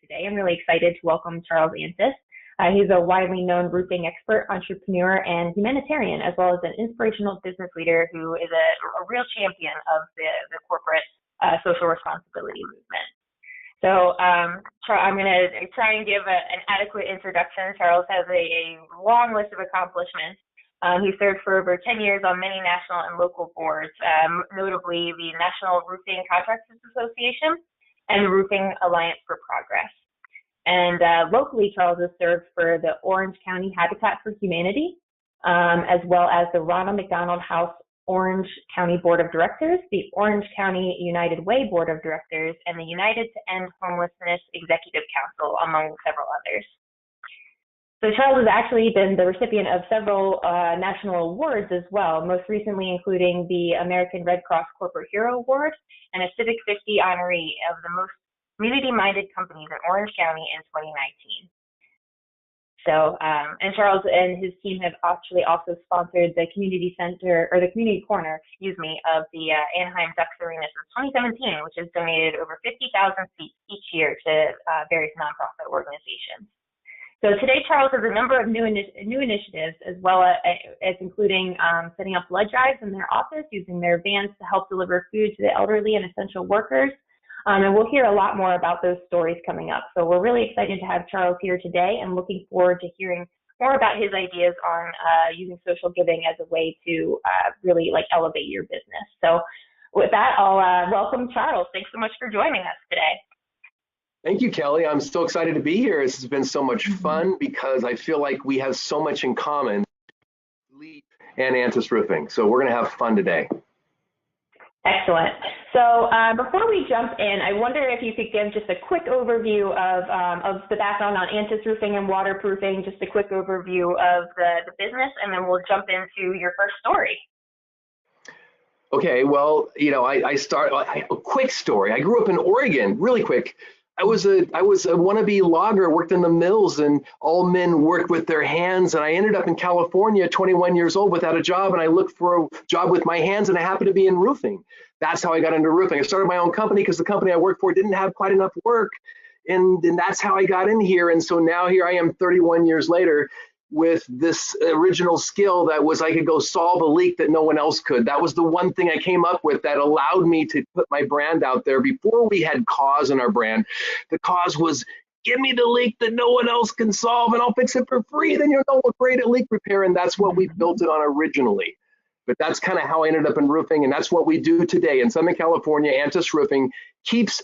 today. I'm really excited to welcome Charles Antis. He's a widely known roofing expert, entrepreneur, and humanitarian, as well as an inspirational business leader who is a real champion of the corporate social responsibility movement. So I'm going to try and give an adequate introduction. Charles has a long list of accomplishments. He served for over 10 years on many national and local boards, notably the National Roofing Contractors Association and the Roofing Alliance for Progress. And locally, Charles has served for the Orange County Habitat for Humanity, as well as the Ronald McDonald House Orange County Board of Directors, the Orange County United Way Board of Directors, and the United to End Homelessness Executive Council, among several others. So Charles has actually been the recipient of several national awards as well, most recently including the American Red Cross Corporate Hero Award and a Civic 50 honoree of the most community-minded companies in Orange County in 2019. So, and Charles and his team have actually also sponsored the community center, or the community corner, of the Anaheim Ducks Arena since 2017, which has donated over 50,000 seats each year to various nonprofit organizations. So today, Charles has a number of new initiatives, as well as including setting up blood drives in their office, using their vans to help deliver food to the elderly and essential workers. And we'll hear a lot more about those stories coming up. So we're really excited to have Charles here today and looking forward to hearing more about his ideas on using social giving as a way to really elevate your business. So with that, I'll welcome Charles. Thanks so much for joining us today. Thank you, Kelly. I'm so excited to be here. This has been so much fun because I feel like we have so much in common, LEAP and Antis Roofing. So we're going to have fun today. Excellent. So before we jump in, I wonder if you could give just a quick overview of the background on Antis Roofing and waterproofing, just a quick overview of the business, and then we'll jump into your first story. Okay, well, a quick story. I grew up in Oregon, really quick. I was a wannabe logger, worked in the mills, and all men worked with their hands. And I ended up in California, 21 years old, without a job. And I looked for a job with my hands, and I happened to be in roofing. That's how I got into roofing. I started my own company because the company I worked for didn't have quite enough work. And that's how I got in here. And so now here I am 31 years later with this original skill that was I could go solve a leak that no one else could. That was the one thing I came up with that allowed me to put my brand out there. Before we had cause in our brand, the cause was, give me the leak that no one else can solve and I'll fix it for free. Then you'll know we're great at leak repair. And that's what we built it on originally. But that's kind of how I ended up in roofing. And that's what we do today. In Southern California, Antis Roofing keeps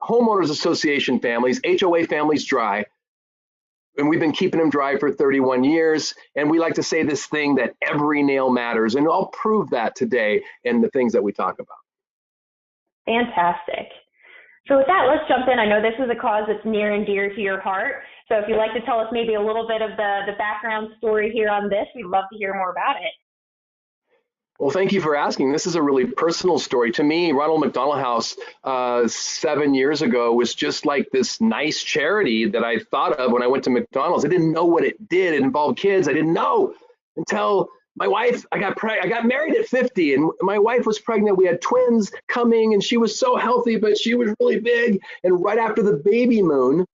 homeowners association families, HOA families dry. And we've been keeping them dry for 31 years. And we like to say this thing that every nail matters. And I'll prove that today in the things that we talk about. Fantastic. So with that, let's jump in. I know this is a cause that's near and dear to your heart. So if you'd like to tell us maybe a little bit of the background story here on this, we'd love to hear more about it. Well, thank you for asking. This is a really personal story. To me, Ronald McDonald House 7 years ago was just like this nice charity that I thought of when I went to McDonald's. I didn't know what it did. It involved kids. I didn't know until my wife, I got married at 50 and my wife was pregnant. We had twins coming and she was so healthy, but she was really big. And right after the baby moon,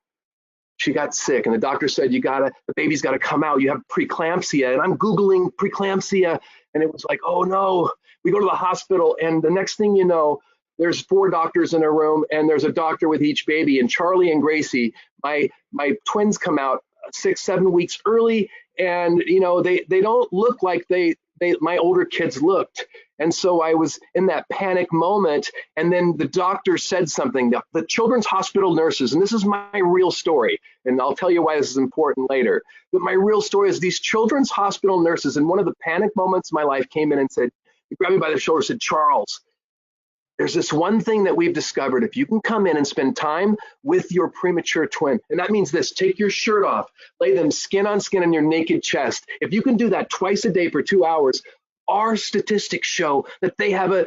she got sick and the doctor said, the baby's got to come out. You have preeclampsia. And I'm Googling preeclampsia. And it was like, oh no, we go to the hospital. And the next thing you know, there's 4 doctors in a room and there's a doctor with each baby. And Charlie and Gracie, my twins, come out 6-7 weeks early. And, they don't look like my older kids looked. And so I was in that panic moment. And then the doctor said something, the children's hospital nurses, and this is my real story, and I'll tell you why this is important later. But my real story is these children's hospital nurses, in one of the panic moments of my life, came in and said, he grabbed me by the shoulder and said, Charles, there's this one thing that we've discovered. If you can come in and spend time with your premature twin, and that means this, take your shirt off, lay them skin on skin on your naked chest. If you can do that twice a day for 2 hours, our statistics show that they have a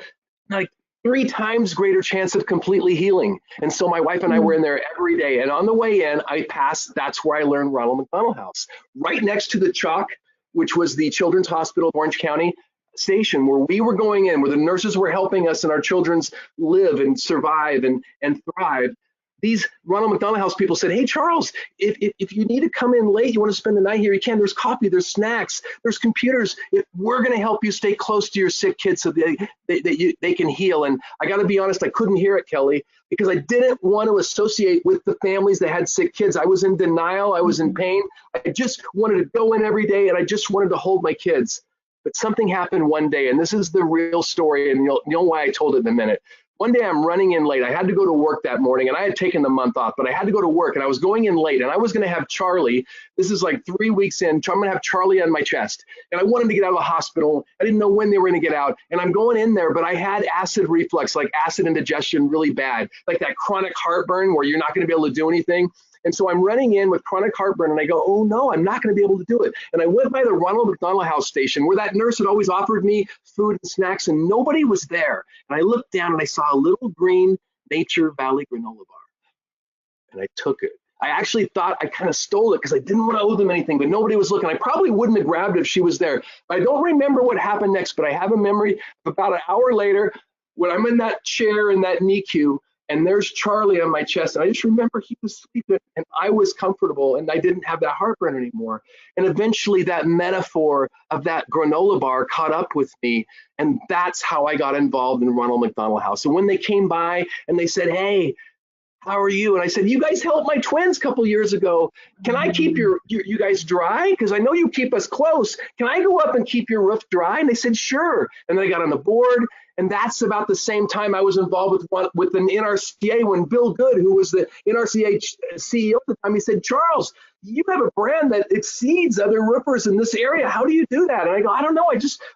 3 times greater chance of completely healing. And so my wife and I were in there every day. And on the way in, I passed, that's where I learned Ronald McDonald House. Right next to the Chalk, which was the Children's Hospital of Orange County station, where we were going in, where the nurses were helping us and our children's live and survive and thrive. these Ronald McDonald House people said, hey, Charles, if you need to come in late, you want to spend the night here, you can. There's coffee, there's snacks, there's computers. We're going to help you stay close to your sick kids so they can heal. And I got to be honest, I couldn't hear it, Kelly, because I didn't want to associate with the families that had sick kids. I was in denial. I was in pain. I just wanted to go in every day, and I just wanted to hold my kids. But something happened one day, and this is the real story, and you'll know why I told it in a minute. One day I'm running in late. I had to go to work that morning, and I had taken the month off, but I had to go to work, and I was going in late, and I was going to have Charlie. This is like 3 weeks in. I'm going to have Charlie on my chest, and I want him to get out of the hospital. I didn't know when they were going to get out, and I'm going in there, but I had acid reflux, like acid indigestion really bad, like that chronic heartburn where you're not going to be able to do anything. And so I'm running in with chronic heartburn, and I go, oh no, I'm not going to be able to do it. And I went by the Ronald McDonald House station where that nurse had always offered me food and snacks, and nobody was there. And I looked down and I saw a little green Nature Valley granola bar, and I took it. I actually thought I kind of stole it because I didn't want to owe them anything, but nobody was looking. I probably wouldn't have grabbed it if she was there. I don't remember what happened next, but I have a memory of about an hour later when I'm in that chair in that NICU, and there's Charlie on my chest. And I just remember he was sleeping and I was comfortable and I didn't have that heartburn anymore. And eventually that metaphor of that granola bar caught up with me. And that's how I got involved in Ronald McDonald House. And when they came by and they said, hey, how are you? And I said, you guys helped my twins a couple years ago. Can I keep you guys dry? Because I know you keep us close. Can I go up and keep your roof dry? And they said, sure. And then I got on the board. And that's about the same time I was involved with an NRCA when Bill Good, who was the NRCA CEO at the time, he said, Charles, you have a brand that exceeds other roofers in this area. How do you do that? And I go, I don't know.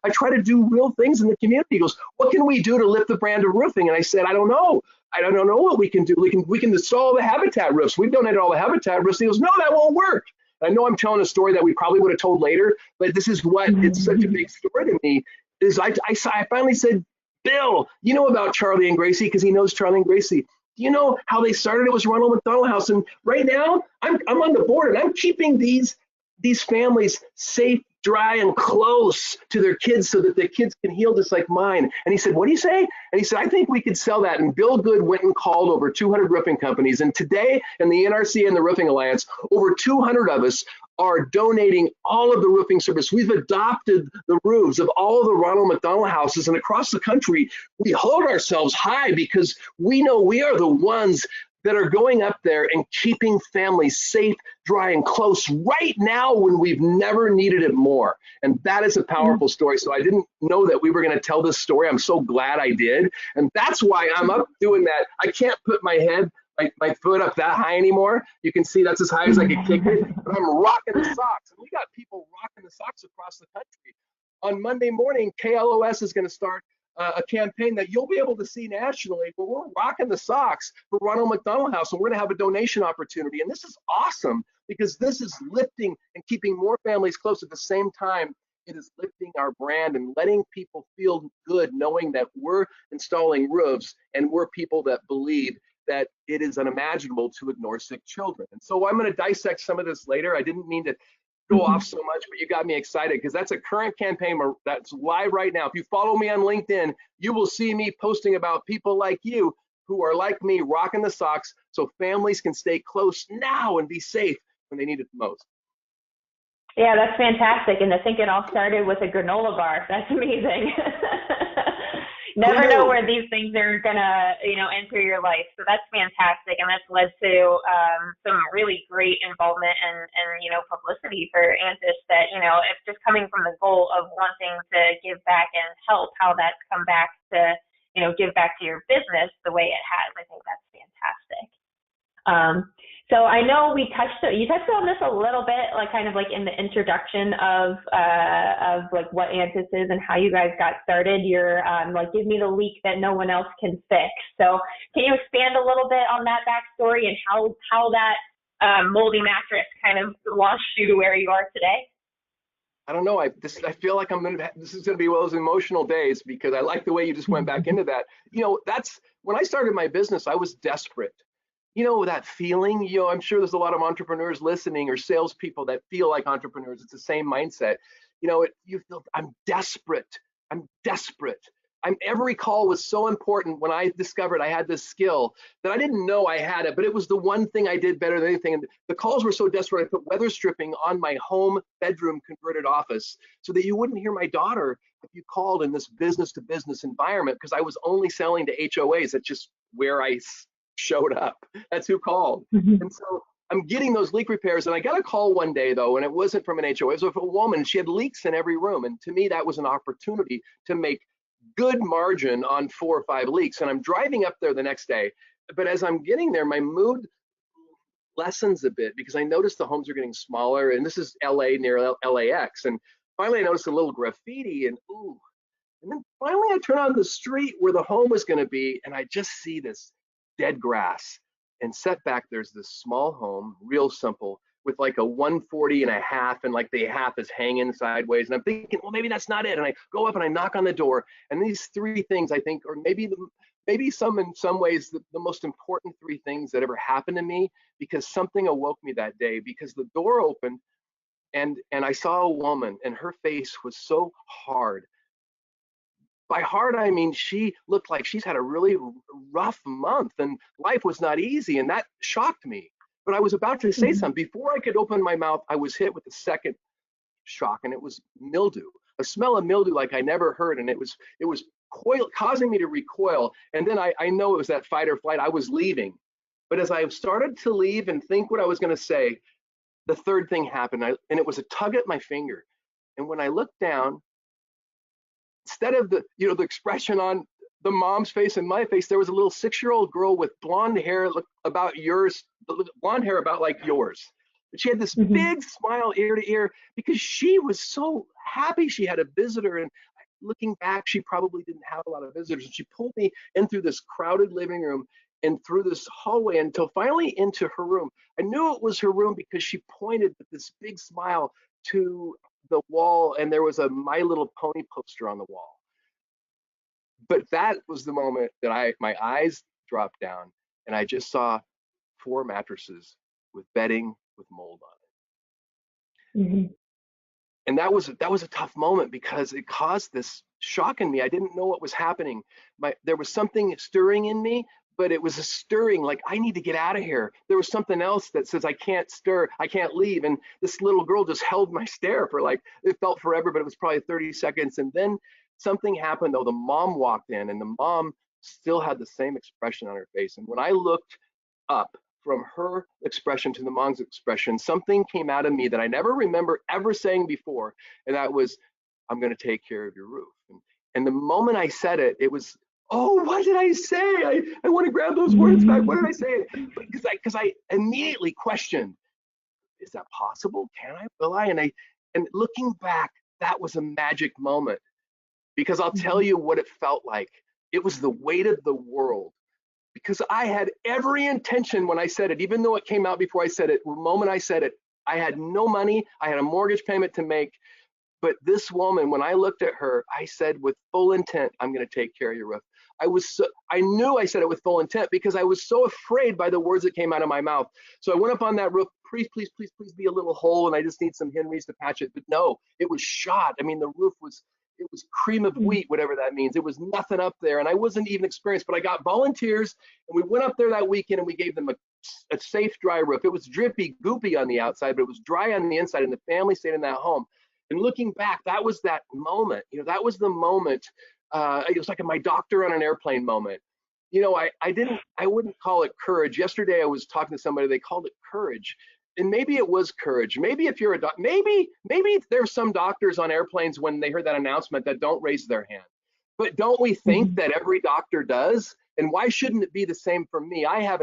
I try to do real things in the community. He goes, what can we do to lift the brand of roofing? And I said, I don't know. I don't know what we can do. We can install the habitat roofs. We've donated all the habitat roofs. He goes, no, that won't work. I know I'm telling a story that we probably would have told later, but this is what it's such a big story to me. Is I finally said, Bill, you know about Charlie and Gracie because he knows Charlie and Gracie. Do you know how they started? It was Ronald McDonald House, and right now I'm on the board and I'm keeping these families safe, dry, and close to their kids so that their kids can heal just like mine. And he said, what do you say? And he said, I think we could sell that. And Bill Good went and called over 200 roofing companies. And today in the NRC and the Roofing Alliance, over 200 of us are donating all of the roofing service. We've adopted the roofs of all of the Ronald McDonald houses, and across the country, we hold ourselves high because we know we are the ones that are going up there and keeping families safe, dry, and close right now when we've never needed it more. And that is a powerful story. So I didn't know that we were going to tell this story. I'm so glad I did. And that's why I'm up doing that. I can't put my foot up that high anymore. You can see that's as high as I can kick it, but I'm rocking the socks. And we got people rocking the socks across the country. On Monday morning, KLOS is going to start a campaign that you'll be able to see nationally, but we're rocking the socks for Ronald McDonald House, and we're going to have a donation opportunity. And this is awesome because this is lifting and keeping more families close. At the same time, it is lifting our brand and letting people feel good knowing that we're installing roofs and we're people that believe that it is unimaginable to ignore sick children. And so I'm going to dissect some of this later. I didn't mean to go off so much, but you got me excited because that's a current campaign that's live right now. If you follow me on LinkedIn, you will see me posting about people like you who are like me rocking the socks so families can stay close now and be safe when they need it the most. Yeah, that's fantastic. And I think it all started with a granola bar. That's amazing. Never know where these things are gonna, enter your life. So that's fantastic, and that's led to some really great involvement and publicity for Antis. That it's just coming from the goal of wanting to give back and help. How that's come back to give back to your business the way it has. I think that's fantastic. So I know you touched on this a little bit, like kind of like in the introduction of like what Antis is and how you guys got started. You're like, give me the leak that no one else can fix. So can you expand a little bit on that backstory and how that moldy mattress kind of launched you to where you are today? I don't know. I feel like this is gonna be one of those emotional days because I like the way you just went back into that. That's when I started my business. I was desperate. That feeling, I'm sure there's a lot of entrepreneurs listening or salespeople that feel like entrepreneurs. It's the same mindset. You feel, I'm desperate. every call was so important when I discovered I had this skill that I didn't know I had it, but it was the one thing I did better than anything. And the calls were so desperate, I put weather stripping on my home bedroom converted office so that you wouldn't hear my daughter if you called in this business to business environment, because I was only selling to HOAs. That's just where I showed up. That's who called. Mm-hmm. And so I'm getting those leak repairs, and I got a call one day though, and it wasn't from an HOA. It was from a woman. She had leaks in every room, and to me that was an opportunity to make good margin on 4 or 5 leaks. And I'm driving up there the next day, but as I'm getting there, my mood lessens a bit because I noticed the homes are getting smaller, and this is LA near LAX. And finally I noticed a little graffiti, and ooh. And then finally I turn on the street where the home was going to be, and I just see this dead grass. And set back, there's this small home, real simple, with like a 140 and a half, and like the half is hanging sideways. And I'm thinking, well, maybe that's not it. And I go up and I knock on the door, and these 3 things I think, or maybe some in some ways the most important 3 things that ever happened to me, because something awoke me that day. Because the door opened, and I saw a woman, and her face was so hard. By hard, I mean she looked like she's had a really rough month, and life was not easy, and that shocked me. But I was about to say something. Before I could open my mouth, I was hit with the second shock, and it was mildew, a smell of mildew like I never heard, and it was causing me to recoil. And then I know it was that fight or flight. I was leaving, but as I started to leave and think what I was going to say, the third thing happened, and it was a tug at my finger. And when I looked down, instead of the expression on the mom's face and my face, there was a little 6-year-old girl with blonde hair about yours, blonde hair about like yours. But she had this big smile ear to ear because she was so happy she had a visitor. And looking back, she probably didn't have a lot of visitors. And she pulled me in through this crowded living room and through this hallway until finally into her room. I knew it was her room because she pointed with this big smile to the wall, and there was a My Little Pony poster on the wall. But that was the moment that my eyes dropped down, and I just saw 4 mattresses with bedding with mold on it. And that was a tough moment because it caused this shock in me. I didn't know what was happening. There was something stirring in me, but it was a stirring like, I need to get out of here. There was something else that says I can't stir, I can't leave. And this little girl just held my stare for like, it felt forever, but it was probably 30 seconds. And then something happened though. The mom walked in, and the mom still had the same expression on her face. And when I looked up from her expression to the mom's expression, something came out of me that I never remember ever saying before. And that was, I'm going to take care of your roof. And the moment I said it, it was, oh, what did I say? I want to grab those words back. What did I say? Because I immediately questioned, is that possible? Can I? Will I? And looking back, that was a magic moment, because I'll tell you what it felt like. It was the weight of the world, because I had every intention when I said it, even though it came out before I said it. The moment I said it, I had no money. I had a mortgage payment to make. But this woman, when I looked at her, I said with full intent, I'm going to take care of your roof. I knew I said it with full intent because I was so afraid by the words that came out of my mouth. So I went up on that roof, please be a little hole, and I just need some Henrys to patch it. But no, it was shot. I mean, the roof was, it was cream of wheat, whatever that means. It was nothing up there, and I wasn't even experienced, but I got volunteers, and we went up there that weekend, and we gave them a safe, dry roof. It was drippy, goopy on the outside, but it was dry on the inside, and the family stayed in that home. And looking back, that was that moment. That was the moment. It was like my doctor on an airplane moment. I wouldn't call it courage. Yesterday I was talking to somebody, they called it courage. And maybe it was courage. Maybe if you're a doctor, maybe there's some doctors on airplanes when they heard that announcement that don't raise their hand. But don't we think that every doctor does? And why shouldn't it be the same for me? I have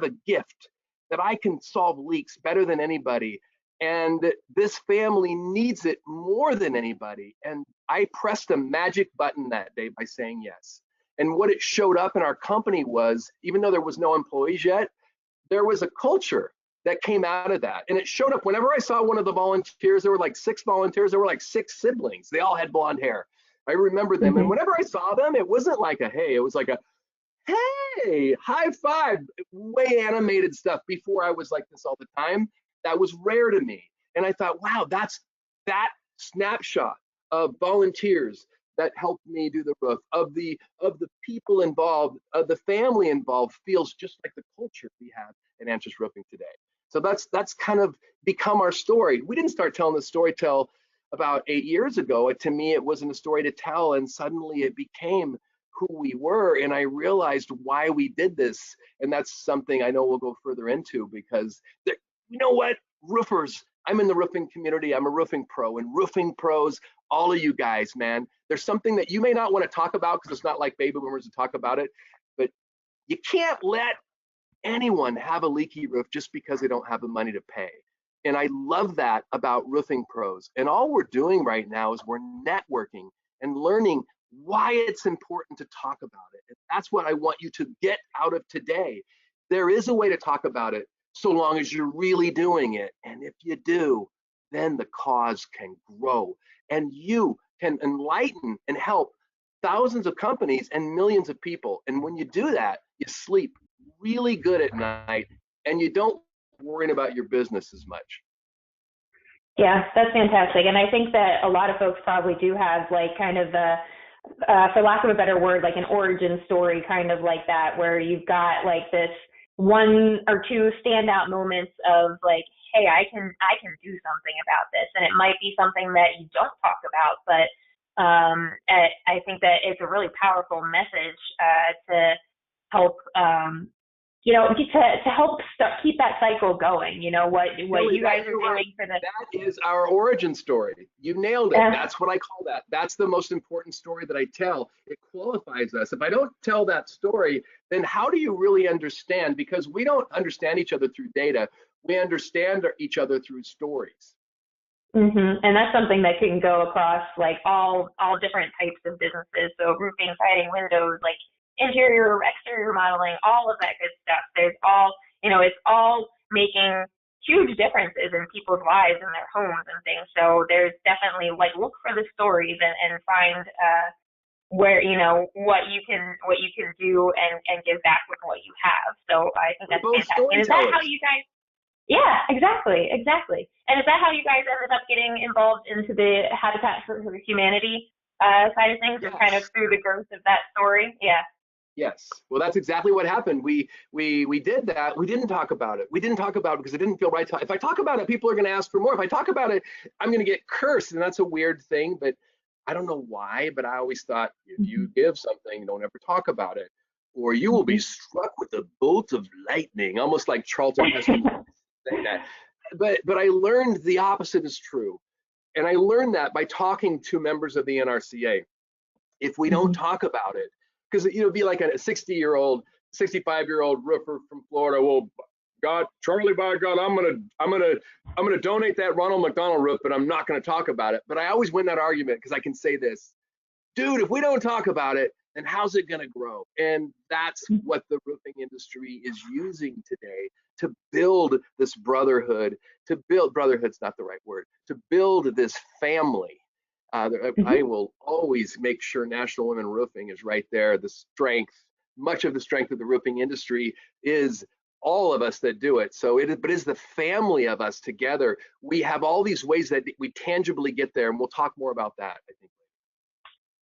a gift that I can solve leaks better than anybody. And this family needs it more than anybody. And I pressed a magic button that day by saying yes. And what it showed up in our company was, even though there was no employees yet, there was a culture that came out of that. And it showed up whenever I saw one of the volunteers. There were like 6 volunteers. There were like 6 siblings. They all had blonde hair. I remember them. And whenever I saw them, it wasn't like a hey, it was like a hey, high five, way animated stuff. Before I was like this all the time. That was rare to me. And I thought, wow, that's that snapshot of volunteers, that helped me do the roof, of the people involved, of the family involved, feels just like the culture we have in Answers Roofing today. So that's kind of become our story. We didn't start telling the story till about 8 years ago. To me, it wasn't a story to tell, and suddenly it became who we were, and I realized why we did this. And that's something I know we'll go further into, because you know what, roofers, I'm in the roofing community, I'm a roofing pro, and roofing pros, all of you guys, man, there's something that you may not want to talk about because it's not like baby boomers to talk about it, but you can't let anyone have a leaky roof just because they don't have the money to pay. And I love that about roofing pros. And all we're doing right now is we're networking and learning why it's important to talk about it. And that's what I want you to get out of today. There is a way to talk about it, so long as you're really doing it. And if you do, then the cause can grow, and you can enlighten and help thousands of companies and millions of people. And when you do that, you sleep really good at night, and you don't worry about your business as much. Yeah, that's fantastic. And I think that a lot of folks probably do have like kind of the, for lack of a better word, like an origin story kind of like that, where you've got like this one or two standout moments of like, hey, I can do something about this. And it might be something that you don't talk about, but I think that it's a really powerful message to help to help keep that cycle going. You know, what you guys are doing for the— That is our origin story. You nailed it. That's what I call that. That's the most important story that I tell. It qualifies us. If I don't tell that story, then how do you really understand? Because we don't understand each other through data. We understand each other through stories. And that's something that can go across like all different types of businesses. So roofing, siding, windows, like interior, exterior modeling, all of that good stuff. There's all, it's all making huge differences in people's lives and their homes and things. So there's definitely like, look for the stories and find where, what you can do and give back with what you have. So I think that's fantastic. And is that how you guys— Yeah, exactly. And is that how you guys ended up getting involved into the Habitat for Humanity side of things, just kind of through the growth of that story? Yeah. Yes. Well, that's exactly what happened. We did that. We didn't talk about it. We didn't talk about it because it didn't feel right. If I talk about it, people are going to ask for more. If I talk about it, I'm going to get cursed, and that's a weird thing. But I don't know why. But I always thought, if you give something, don't ever talk about it, or you will be struck with a bolt of lightning, almost like Charlton Heston saying that. But I learned the opposite is true, and I learned that by talking to members of the NRCA. If we don't talk about it, because it'd be like a 60-year-old, 65-year-old roofer from Florida. Well, God, Charlie, by God, I'm gonna donate that Ronald McDonald roof, but I'm not gonna talk about it. But I always win that argument because I can say this, dude, if we don't talk about it, then how's it gonna grow? And that's what the roofing industry is using today to build this brotherhood. Brotherhood's not the right word. To build this family. I will always make sure National Women Roofing is right there. The strength, much of the strength of the roofing industry is all of us that do it. So but it's the family of us together. We have all these ways that we tangibly get there, and we'll talk more about that, I think.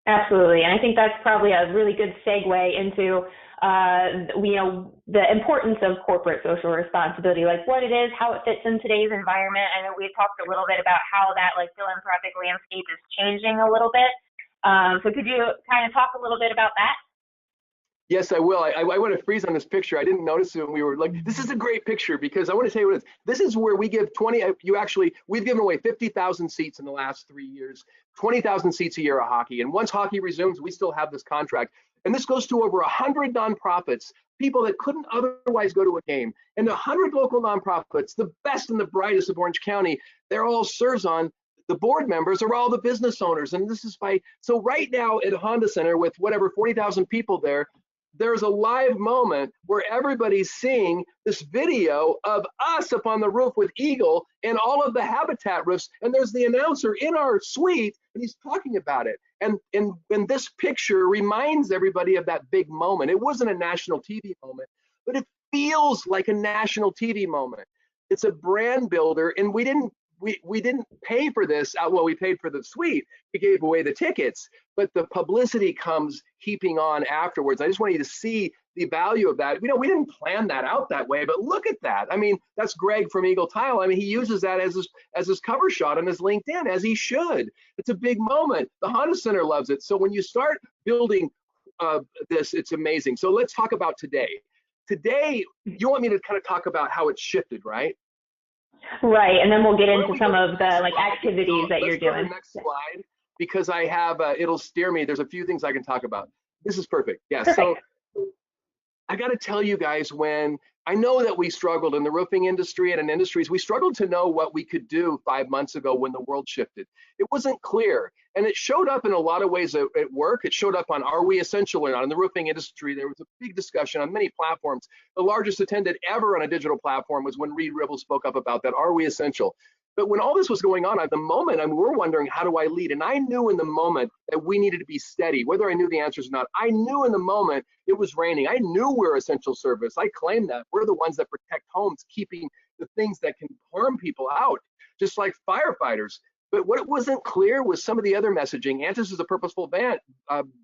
Absolutely. And I think that's probably a really good segue into, the importance of corporate social responsibility, like what it is, how it fits in today's environment. I know we talked a little bit about how that like philanthropic landscape is changing a little bit. So could you kind of talk a little bit about that? Yes, I will. I want to freeze on this picture. I didn't notice it when we were like, this is a great picture, because I want to tell you what it is. This is where we give we've given away 50,000 seats in the last 3 years, 20,000 seats a year of hockey. And once hockey resumes, we still have this contract. And this goes to over 100 nonprofits, people that couldn't otherwise go to a game. And 100 local nonprofits, the best and the brightest of Orange County, they're all serves on. The board members are all the business owners. And this is so right now at Honda Center with whatever, 40,000 people there's a live moment where everybody's seeing this video of us up on the roof with Eagle and all of the Habitat roofs, and there's the announcer in our suite, and he's talking about it. And this picture reminds everybody of that big moment. It wasn't a national TV moment, but it feels like a national TV moment. It's a brand builder, and we didn't we didn't pay for this. Well, we paid for the suite. We gave away the tickets, but the publicity comes heaping on afterwards. I just want you to see the value of that. We didn't plan that out that way, but look at that. I mean, that's Greg from Eagle Tile. I mean, he uses that as his cover shot on his LinkedIn, as he should. It's a big moment. The Honda Center loves it. So when you start building this, it's amazing. So let's talk about today. Today, you want me to kind of talk about how it's shifted, right? Right, and then we'll get into some of the activities that you're doing. Let's go to the next slide, because I have, it'll steer me. There's a few things I can talk about. This is perfect. Yeah, so I got to tell you guys, when I know that we struggled in the roofing industry and in industries, we struggled to know what we could do 5 months ago when the world shifted. It wasn't clear, and it showed up in a lot of ways at work. It showed up on, are we essential or not? In the roofing industry, there was a big discussion on many platforms. The largest attended ever on a digital platform was when Reed Ribble spoke up about that. Are we essential? But when all this was going on at the moment, I mean, we're wondering, how do I lead? And I knew in the moment that we needed to be steady, whether I knew the answers or not. I knew in the moment it was raining. I knew we're essential service. I claim that. We're the ones that protect homes, keeping the things that can harm people out, just like firefighters. But what wasn't clear was some of the other messaging. Antis is a Purposeful Ban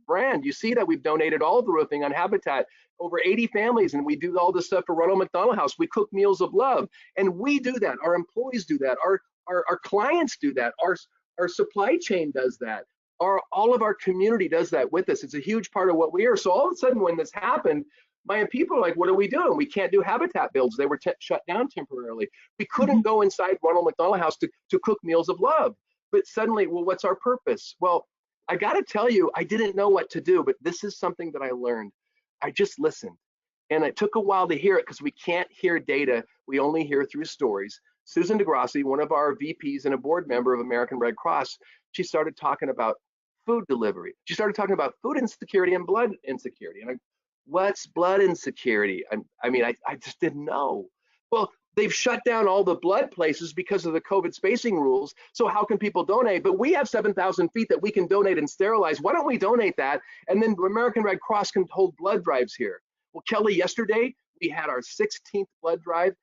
brand. You see that we've donated all the roofing on Habitat, over 80 families, and we do all this stuff for Ronald McDonald House. We cook meals of love, and we do that. Our employees do that. Our clients do that. Our supply chain does that. All of our community does that with us. It's a huge part of what we are. So all of a sudden, when this happened, my people are like, what are we doing? We can't do Habitat builds. They were shut down temporarily. We couldn't go inside Ronald McDonald House to cook meals of love. But suddenly, well, what's our purpose? Well, I got to tell you, I didn't know what to do, but this is something that I learned. I just listened. And it took a while to hear it, because we can't hear data. We only hear through stories. Susan DeGrassi, one of our VPs and a board member of American Red Cross, she started talking about food delivery. She started talking about food insecurity and blood insecurity. And what's blood insecurity? I just didn't know. Well, they've shut down all the blood places because of the COVID spacing rules. So how can people donate? But we have 7,000 feet that we can donate and sterilize. Why don't we donate that? And then American Red Cross can hold blood drives here. Well, Kelly, yesterday we had our 16th blood drive.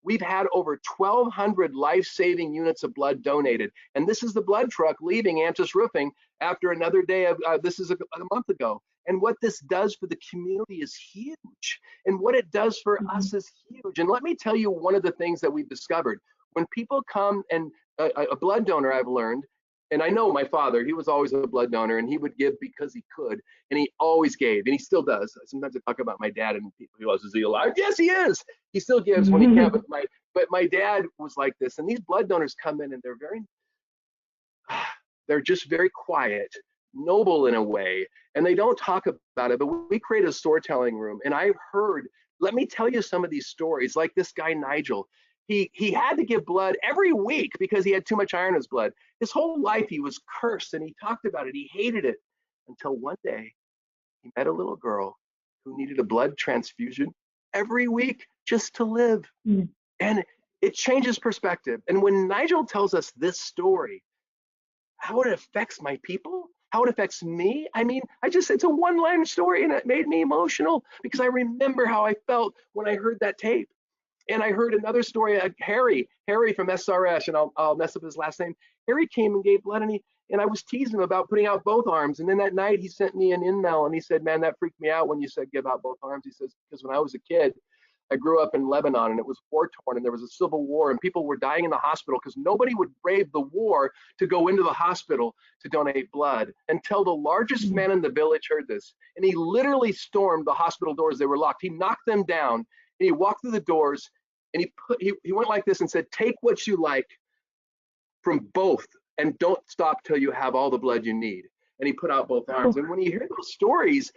We've had over 1,200 life-saving units of blood donated. And this is the blood truck leaving Antis Roofing after another day of, this is a month ago. And what this does for the community is huge. And what it does for us is huge. And let me tell you one of the things that we've discovered. When people come, and a blood donor, I've learned, and I know my father, he was always a blood donor, and he would give because he could, and he always gave, and he still does. Sometimes I talk about my dad, and people go, is he alive? Yes, he is. He still gives when he can, but my dad was like this. And these blood donors come in, and they're just very quiet, noble in a way, and they don't talk about it. But we create a storytelling room, and I've heard, let me tell you some of these stories, like this guy Nigel. He had to give blood every week because he had too much iron in his blood. His whole life he was cursed, and he talked about it. He hated it, until one day he met a little girl who needed a blood transfusion every week just to live. And it changes perspective. And when Nigel tells us this story, how it affects my people, how it affects me, it's a one-line story, and it made me emotional, because I remember how I felt when I heard that tape. And I heard another story, Harry from SRS, and I'll mess up his last name. Harry came and gave blood, and I was teasing him about putting out both arms. And then that night he sent me an email, and he said, man, that freaked me out when you said give out both arms. He says, because when I was a kid, I grew up in Lebanon, and it was war-torn, and there was a civil war, and people were dying in the hospital because nobody would brave the war to go into the hospital to donate blood, until the largest man in the village heard this. And he literally stormed the hospital doors. They were locked. He knocked them down, and he walked through the doors, and he went like this and said, take what you like from both, and don't stop till you have all the blood you need. And he put out both arms. And when you hear those stories,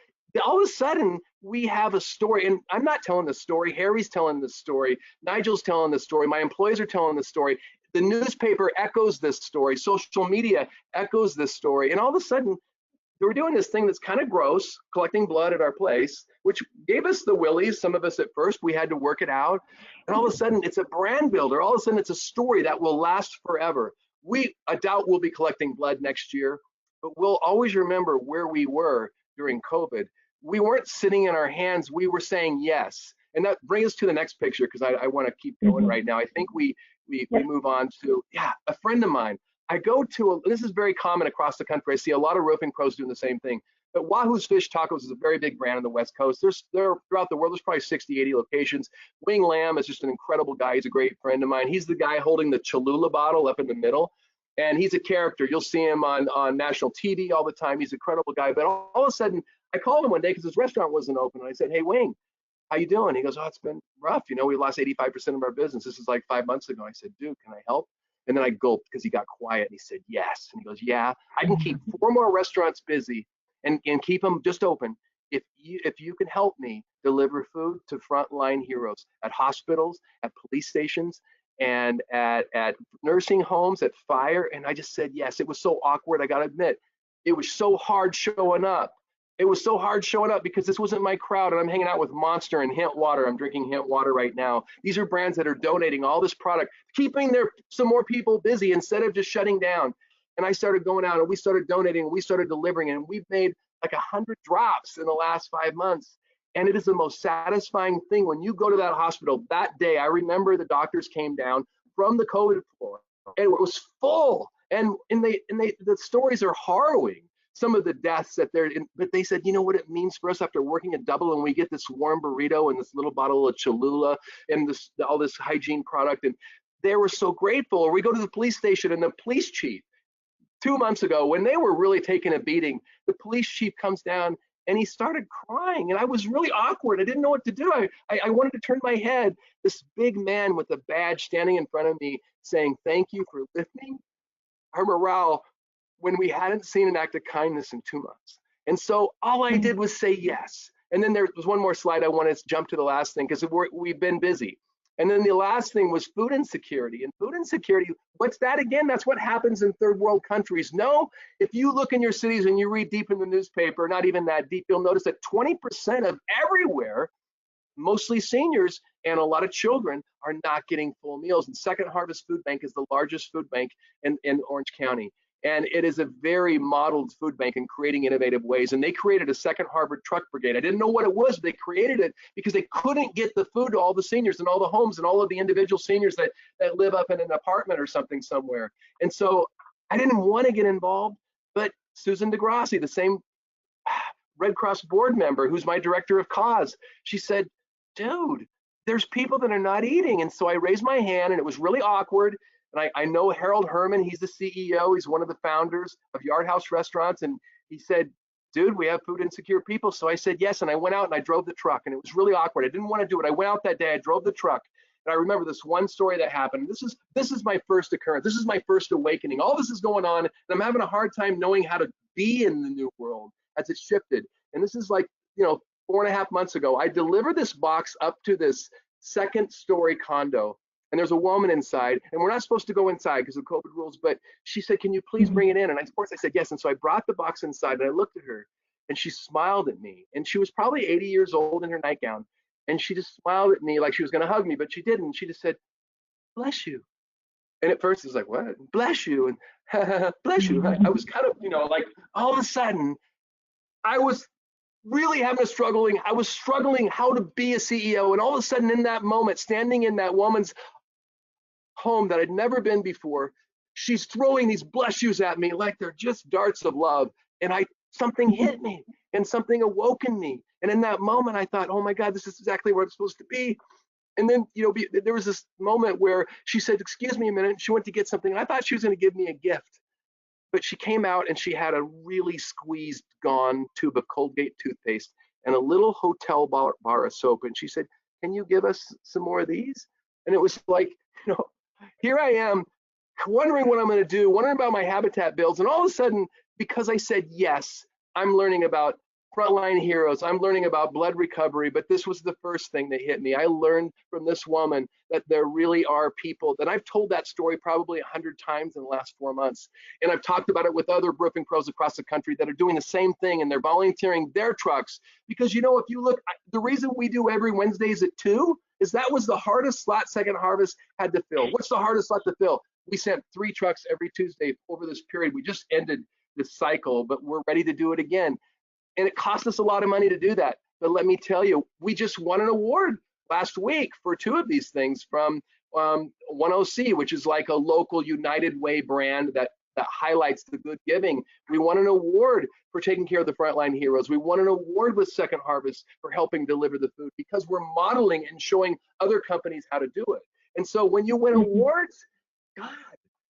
all of a sudden we have a story. And I'm not telling the story. Harry's telling the story. Nigel's telling the story. My employees are telling the story. The newspaper echoes this story. Social media echoes this story. And all of a sudden, we're doing this thing that's kind of gross, collecting blood at our place, which gave us the willies. Some of us at first, we had to work it out. And all of a sudden, it's a brand builder. All of a sudden, it's a story that will last forever. I doubt we'll be collecting blood next year, but we'll always remember where we were during COVID. We weren't sitting in our hands. We were saying yes. And that brings us to the next picture, because I want to keep going right now. I think we we move on to, a friend of mine. I go to, this is very common across the country. I see a lot of roofing pros doing the same thing. But Wahoo's Fish Tacos is a very big brand on the West Coast. They're throughout the world. There's probably 60, 80 locations. Wing Lam is just an incredible guy. He's a great friend of mine. He's the guy holding the Cholula bottle up in the middle. And he's a character. You'll see him on national TV all the time. He's an incredible guy. But all of a sudden, I called him one day because his restaurant wasn't open. And I said, hey, Wing, how you doing? He goes, oh, it's been rough. You know, we lost 85% of our business. This is like 5 months ago. I said, dude, can I help? And then I gulped because he got quiet. And he said, yes. And he goes, yeah, I can keep 4 more restaurants busy and keep them just open if you can help me deliver food to frontline heroes at hospitals, at police stations, and at nursing homes, at fire. And I just said yes. It was so awkward, I gotta admit. It was so hard showing up. It was so hard showing up because this wasn't my crowd, and I'm hanging out with Monster and Hint Water. I'm drinking Hint Water right now. These are brands that are donating all this product, keeping some more people busy instead of just shutting down. And I started going out and we started donating and we started delivering, and we've made like 100 drops in the last 5 months. And it is the most satisfying thing when you go to that hospital that day. I remember the doctors came down from the COVID floor and it was full. And the stories are harrowing. Some of the deaths that they're in, but they said, you know what it means for us after working a double, and we get this warm burrito and this little bottle of Cholula and all this hygiene product. And they were so grateful. Or we go to the police station and the police chief, 2 months ago, when they were really taking a beating, the police chief comes down and he started crying, and I was really awkward. I didn't know what to do. I wanted to turn my head. This big man with a badge standing in front of me saying, thank you for lifting our morale when we hadn't seen an act of kindness in 2 months. And so all I did was say yes. And then there was one more slide I want to jump to the last thing because we've been busy. And then the last thing was food insecurity. And food insecurity, what's that again? That's what happens in third world countries. No, if you look in your cities and you read deep in the newspaper, not even that deep, you'll notice that 20% of everywhere, mostly seniors and a lot of children, are not getting full meals. And Second Harvest Food Bank is the largest food bank in Orange County. And it is a very modeled food bank in creating innovative ways. And they created a Second Harvard Truck Brigade. I didn't know what it was, but they created it because they couldn't get the food to all the seniors and all the homes and all of the individual seniors that live up in an apartment or something somewhere. And so I didn't want to get involved, but Susan DeGrassi, the same Red Cross board member who's my director of cause, she said, dude, there's people that are not eating. And so I raised my hand, and it was really awkward. And I know Harold Herman, he's the CEO, he's one of the founders of Yard House Restaurants, and he said, dude, we have food insecure people. So I said yes, and I went out and I drove the truck, and it was really awkward. I didn't want to do it. I went out that day, I drove the truck, and I remember this one story that happened. This is my first occurrence. This is my first awakening. All this is going on, and I'm having a hard time knowing how to be in the new world as it shifted. And this is like, 4.5 months ago, I delivered this box up to this 2nd-story condo. And there's a woman inside, and we're not supposed to go inside because of COVID rules, but she said, can you please bring it in? And of course I said yes. And so I brought the box inside, and I looked at her, and she smiled at me. And she was probably 80 years old in her nightgown. And she just smiled at me like she was going to hug me, but she didn't. She just said, bless you. And at first it was like, what? Bless you. And bless you. I was kind of, like all of a sudden, I was really having I was struggling how to be a CEO. And all of a sudden in that moment, standing in that woman's home that I'd never been before, she's throwing these bless yous at me like they're just darts of love. And something hit me and something awoke in me. And in that moment, I thought, oh my God, this is exactly where I'm supposed to be. And then, there was this moment where she said, excuse me a minute. She went to get something. And I thought she was going to give me a gift. But she came out and she had a really squeezed, gone tube of Colgate toothpaste and a little hotel bar of soap. And she said, can you give us some more of these? And it was like, here I am wondering what I'm going to do, wondering about my habitat bills. And all of a sudden, because I said yes, I'm learning about frontline heroes. I'm learning about blood recovery, but this was the first thing that hit me. I learned from this woman that there really are people that I've told that story probably 100 times in the last 4 months. And I've talked about it with other roofing pros across the country that are doing the same thing, and they're volunteering their trucks. Because, if you look, the reason we do every Wednesdays at 2 is that was the hardest slot Second Harvest had to fill. What's the hardest slot to fill? We sent 3 trucks every Tuesday over this period. We just ended this cycle, but we're ready to do it again. And it cost us a lot of money to do that. But let me tell you, we just won an award last week for 2 of these things from 10C, which is like a local United Way brand that highlights the good giving. We won an award for taking care of the frontline heroes. We won an award with Second Harvest for helping deliver the food because we're modeling and showing other companies how to do it. And so when you win awards, God,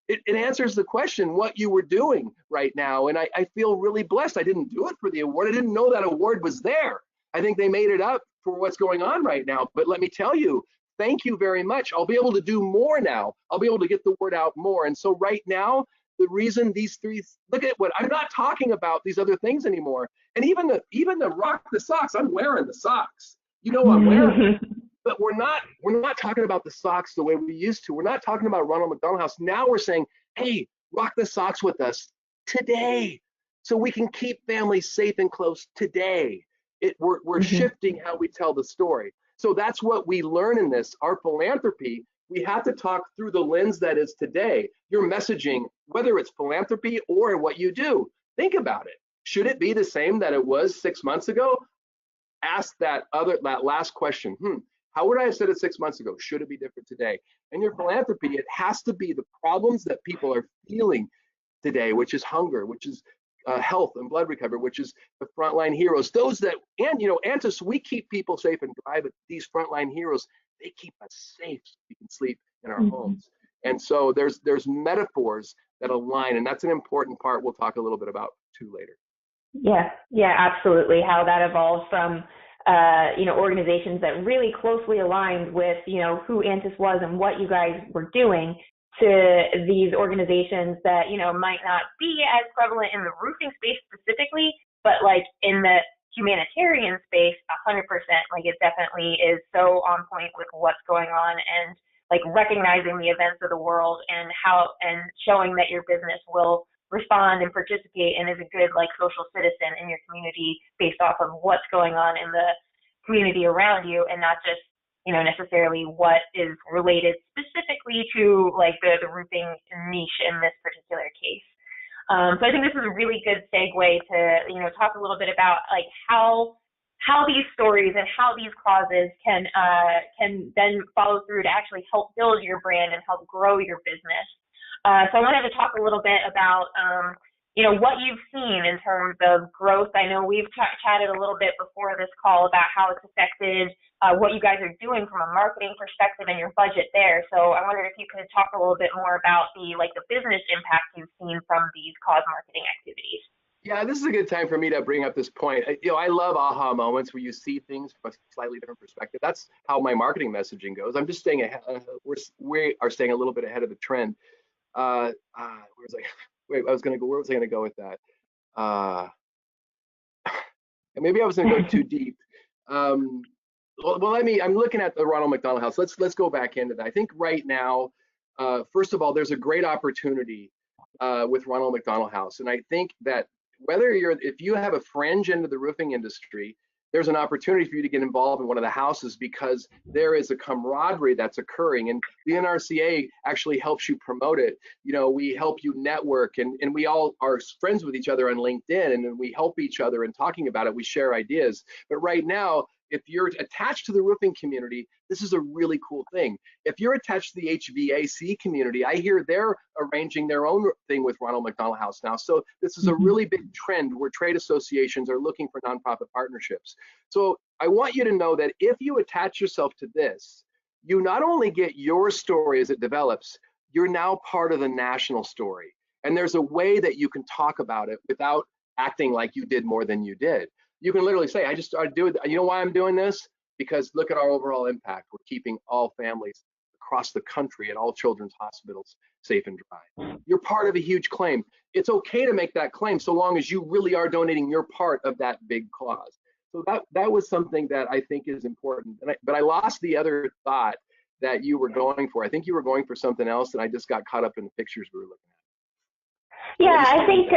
it answers the question what you were doing right now. And I feel really blessed. I didn't do it for the award. I didn't know that award was there. I think they made it up for what's going on right now. But let me tell you, thank you very much. I'll be able to do more now. I'll be able to get the word out more. And so right now, the reason these three, look at what I'm not talking about these other things anymore. And even the rock the socks, I'm wearing the socks. You know I'm wearing them. But we're not talking about the socks the way we used to. We're not talking about Ronald McDonald House. Now we're saying, hey, rock the socks with us today so we can keep families safe and close today. We're shifting how we tell the story. So that's what we learn in this. Our philanthropy, we have to talk through the lens that is today. Your messaging, whether it's philanthropy or what you do, think about it. Should it be the same that it was 6 months ago? Ask that last question. How would I have said it 6 months ago? Should it be different today? And your philanthropy, it has to be the problems that people are feeling today, which is hunger, which is health and blood recovery, which is the frontline heroes. Those that, and Antis, we keep people safe and dry, but these frontline heroes, they keep us safe so we can sleep in our homes. And so there's metaphors that align, and that's an important part we'll talk a little bit about too later. Yeah, absolutely. How that evolved from organizations that really closely aligned with, who Antis was and what you guys were doing to these organizations that, might not be as prevalent in the roofing space specifically, but like in the humanitarian space, 100%, like it definitely is so on point with what's going on and like recognizing the events of the world and showing that your business will respond and participate and is a good like social citizen in your community based off of what's going on in the community around you and not just necessarily what is related specifically to like the roofing niche in this particular case. So I think this is a really good segue to talk a little bit about like how these stories and how these causes can then follow through to actually help build your brand and help grow your business. So I wanted to talk a little bit about, what you've seen in terms of growth. I know we've chatted a little bit before this call about how it's affected what you guys are doing from a marketing perspective and your budget there. So I wondered if you could talk a little bit more about the business impact you've seen from these cause marketing activities. Yeah, this is a good time for me to bring up this point. I love aha moments where you see things from a slightly different perspective. That's how my marketing messaging goes. I'm just staying ahead. We are staying a little bit ahead of the trend. Where was I going to go with that? Maybe I was going to go too deep. I'm looking at the Ronald McDonald House. Let's go back into that. I think right now, first of all, there's a great opportunity with Ronald McDonald House, and I think that if you have a fringe into the roofing industry, there's an opportunity for you to get involved in one of the houses because there is a camaraderie that's occurring, and the NRCA actually helps you promote it. We help you network, and we all are friends with each other on LinkedIn, and then we help each other in talking about it. We share ideas. But right now, if you're attached to the roofing community, this is a really cool thing. If you're attached to the HVAC community, I hear they're arranging their own thing with Ronald McDonald House now. So this is a really big trend where trade associations are looking for nonprofit partnerships. So I want you to know that if you attach yourself to this, you not only get your story as it develops, you're now part of the national story. And there's a way that you can talk about it without acting like you did more than you did. You can literally say, I just started doing, you know why I'm doing this? Because look at our overall impact. We're keeping all families across the country at all children's hospitals safe and dry. You're part of a huge claim. It's okay to make that claim so long as you really are donating your part of that big cause. So that was something that I think is important. But I lost the other thought that you were going for. I think you were going for something else, and I just got caught up in the pictures we were looking at. Yeah, I think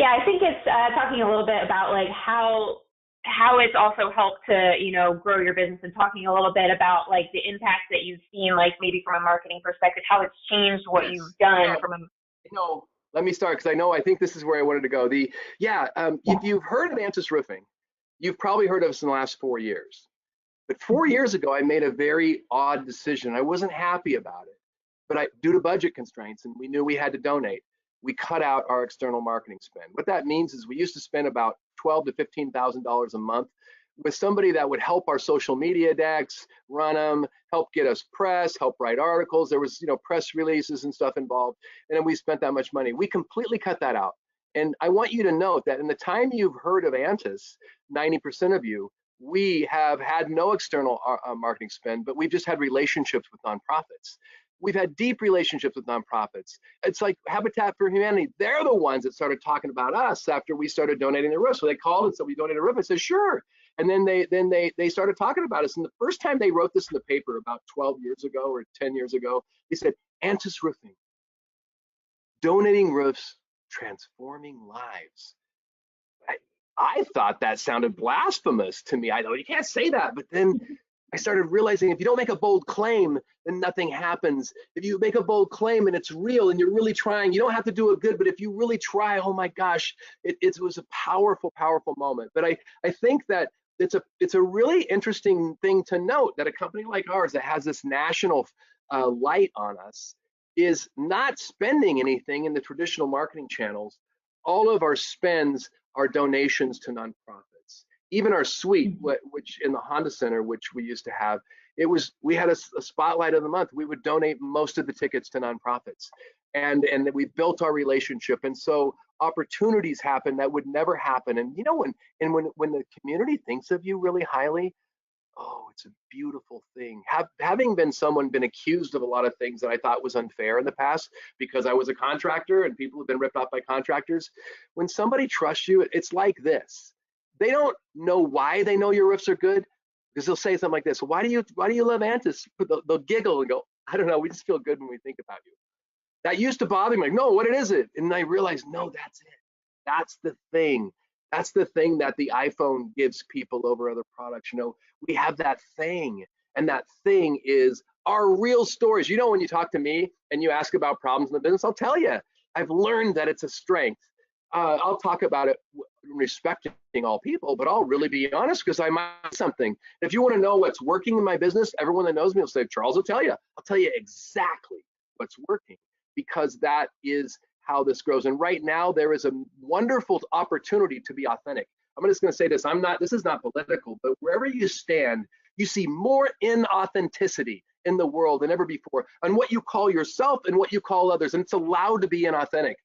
I think it's talking a little bit about like how it's also helped to grow your business, and talking a little bit about like the impact that you've seen, like maybe from a marketing perspective, how it's changed what you've done from a. Let me start because I think this is where I wanted to go. If you've heard of Antis Roofing, you've probably heard of us in the last 4 years. But 4 years ago, I made a very odd decision. I wasn't happy about it, but due to budget constraints, and we knew we had to donate, we cut out our external marketing spend. What that means is we used to spend about $12,000 to $15,000 a month with somebody that would help our social media decks, run them, help get us press, help write articles. There was, press releases and stuff involved, and then we spent that much money. We completely cut that out. And I want you to note that in the time you've heard of Antis, 90% of you, we have had no external marketing spend, but we've just had relationships with nonprofits. We've had deep relationships with nonprofits. It's like Habitat for Humanity. They're the ones that started talking about us after we started donating their roofs. So they called and said, we donated a roof. I said, sure. And then they started talking about us. And the first time they wrote this in the paper about 12 years ago or 10 years ago, they said, Antis Roofing, donating roofs, transforming lives. I thought that sounded blasphemous to me. I know you can't say that, but then I started realizing if you don't make a bold claim, then nothing happens. If you make a bold claim and it's real and you're really trying, you don't have to do it good, but if you really try, oh my gosh, it was a powerful, powerful moment. But I think that it's a really interesting thing to note that a company like ours that has this national light on us is not spending anything in the traditional marketing channels. All of our spends are donations to nonprofits. Even our suite, which in the Honda Center, which we used to have, we had a spotlight of the month. We would donate most of the tickets to nonprofits, and we built our relationship. And so opportunities happen that would never happen. And when the community thinks of you really highly, oh, it's a beautiful thing. Having been accused of a lot of things that I thought was unfair in the past because I was a contractor and people have been ripped off by contractors. When somebody trusts you, it's like this. They don't know why they know your roofs are good, because they'll say something like this: why do you love Antis? They'll giggle and go, I don't know, we just feel good when we think about you. That used to bother me, like, no, what is it? And I realized, no, that's it. That's the thing. That's the thing that the iPhone gives people over other products. We have that thing, and that thing is our real stories. When you talk to me and you ask about problems in the business, I'll tell you, I've learned that it's a strength. I'll talk about it respecting all people, but I'll really be honest because I might know something. If you want to know what's working in my business, everyone that knows me will say, Charles will tell you. I'll tell you exactly what's working, because that is how this grows. And right now there is a wonderful opportunity to be authentic. I'm just going to say this. This is not political, but wherever you stand, you see more inauthenticity in the world than ever before on what you call yourself and what you call others. And it's allowed to be inauthentic.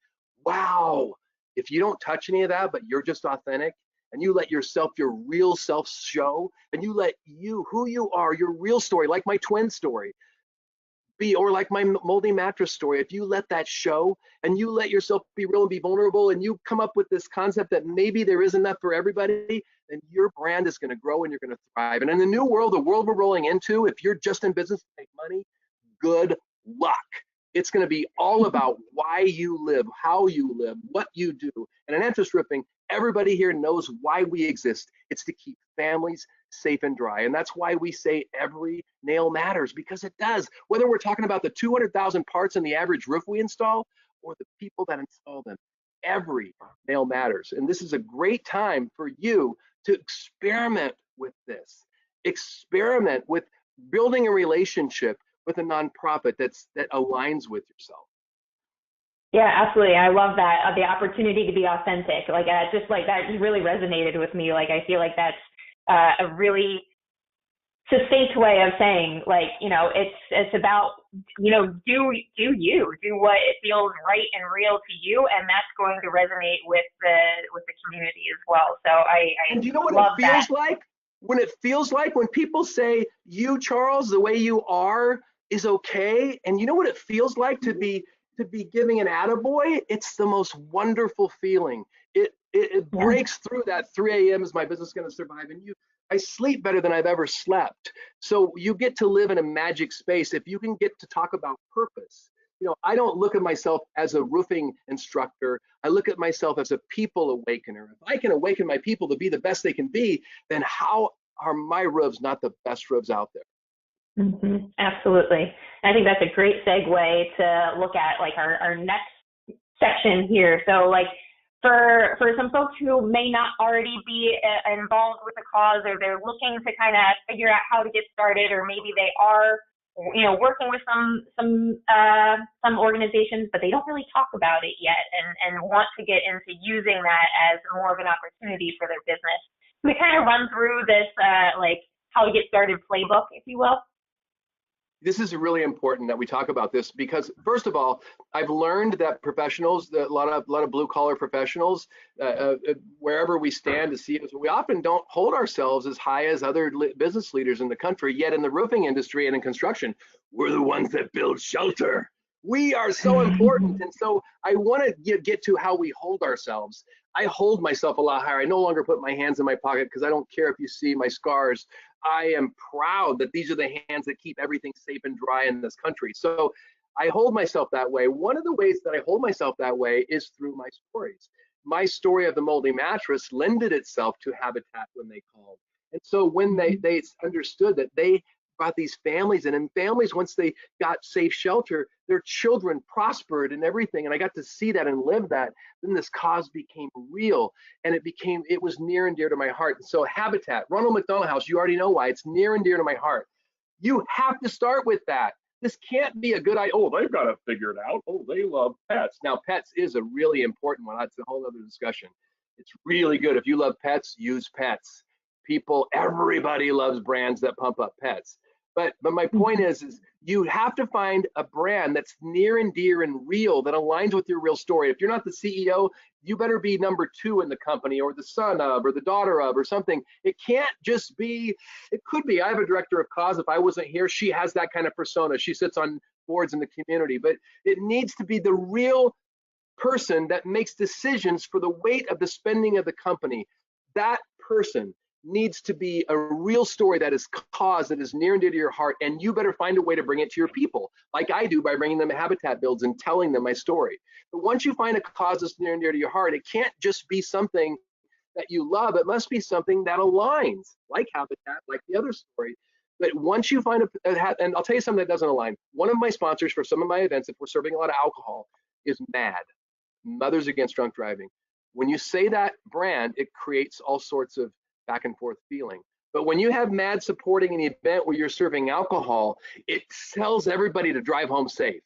Wow. If you don't touch any of that, but you're just authentic, and you let yourself, your real self show, and you let who you are, your real story, like my twin story, or like my moldy mattress story, if you let that show and you let yourself be real and be vulnerable, and you come up with this concept that maybe there is enough for everybody, then your brand is going to grow and you're going to thrive. And in the new world, the world we're rolling into, if you're just in business to make money, good luck. It's going to be all about why you live, how you live, what you do. And in Antis Roofing, everybody here knows why we exist. It's to keep families safe and dry. And that's why we say every nail matters, because it does. Whether we're talking about the 200,000 parts in the average roof we install or the people that install them, every nail matters. And this is a great time for you to experiment with this. Experiment with building a relationship with a nonprofit that aligns with yourself. Yeah, absolutely. I love that. The opportunity to be authentic. Just like that really resonated with me. I feel like that's a really succinct way of saying, it's about, do what it feels right and real to you, and that's going to resonate with the community as well. So and do you know what love it feels that. like? When people say you, Charles, the way you are is okay, and you know what it feels like to be giving an attaboy? It's the most wonderful feeling. It breaks through that 3 a.m. is my business going to survive? And I sleep better than I've ever slept. So you get to live in a magic space if you can get to talk about purpose. I don't look at myself as a roofing instructor. I look at myself as a people awakener. If I can awaken my people to be the best they can be, then how are my roofs not the best roofs out there? Mm-hmm. Absolutely. I think that's a great segue to look at our next section here. So for some folks who may not already be involved with the cause, or they're looking to kind of figure out how to get started, or maybe they are, working with some organizations, but they don't really talk about it yet, and want to get into using that as more of an opportunity for their business. We kind of run through this like how to get started playbook, if you will. This is really important that we talk about this because, first of all, I've learned that professionals, a lot of blue collar professionals, wherever we stand as CEOs, we often don't hold ourselves as high as other business leaders in the country. Yet in the roofing industry and in construction, we're the ones that build shelter. We are so important. And so I want to get to how we hold ourselves. I hold myself a lot higher. I no longer put my hands in my pocket because I don't care if you see my scars. I am proud that these are the hands that keep everything safe and dry in this country. So I hold myself that way. One of the ways that I hold myself that way is through my stories. My story of the moldy mattress lended itself to Habitat when they called. And so when they understood that they brought these families in, and families, once they got safe shelter, their children prospered and everything. And I got to see that and live that. Then this cause became real, and it was near and dear to my heart. And so Habitat, Ronald McDonald House, you already know why it's near and dear to my heart. You have to start with that. This can't be a good idea. Oh, they've got to figure it out. Oh, they love pets. Now, pets is a really important one. That's a whole other discussion. It's really good. If you love pets, use pets. Everybody loves brands that pump up pets. But my point is you have to find a brand that's near and dear and real, that aligns with your real story. If you're not the CEO, you better be number 2 in the company, or the son of, or the daughter of, or something. It can't just be, it could be. I have a director of cause. If I wasn't here, she has that kind of persona. She sits on boards in the community, but it needs to be the real person that makes decisions for the weight of the spending of the company. That person needs to be a real story that is cause, that is near and dear to your heart, and you better find a way to bring it to your people, like I do by bringing them Habitat builds and telling them my story. But once you find a cause that's near and dear to your heart, it can't just be something that you love. It must be something that aligns, like Habitat, like the other story. But once you find and I'll tell you something that doesn't align. One of my sponsors for some of my events, if we're serving a lot of alcohol, is MAD, Mothers Against Drunk Driving. When you say that brand, it creates all sorts of back and forth feeling. But when you have MAD supporting an event where you're serving alcohol, it tells everybody to drive home safe.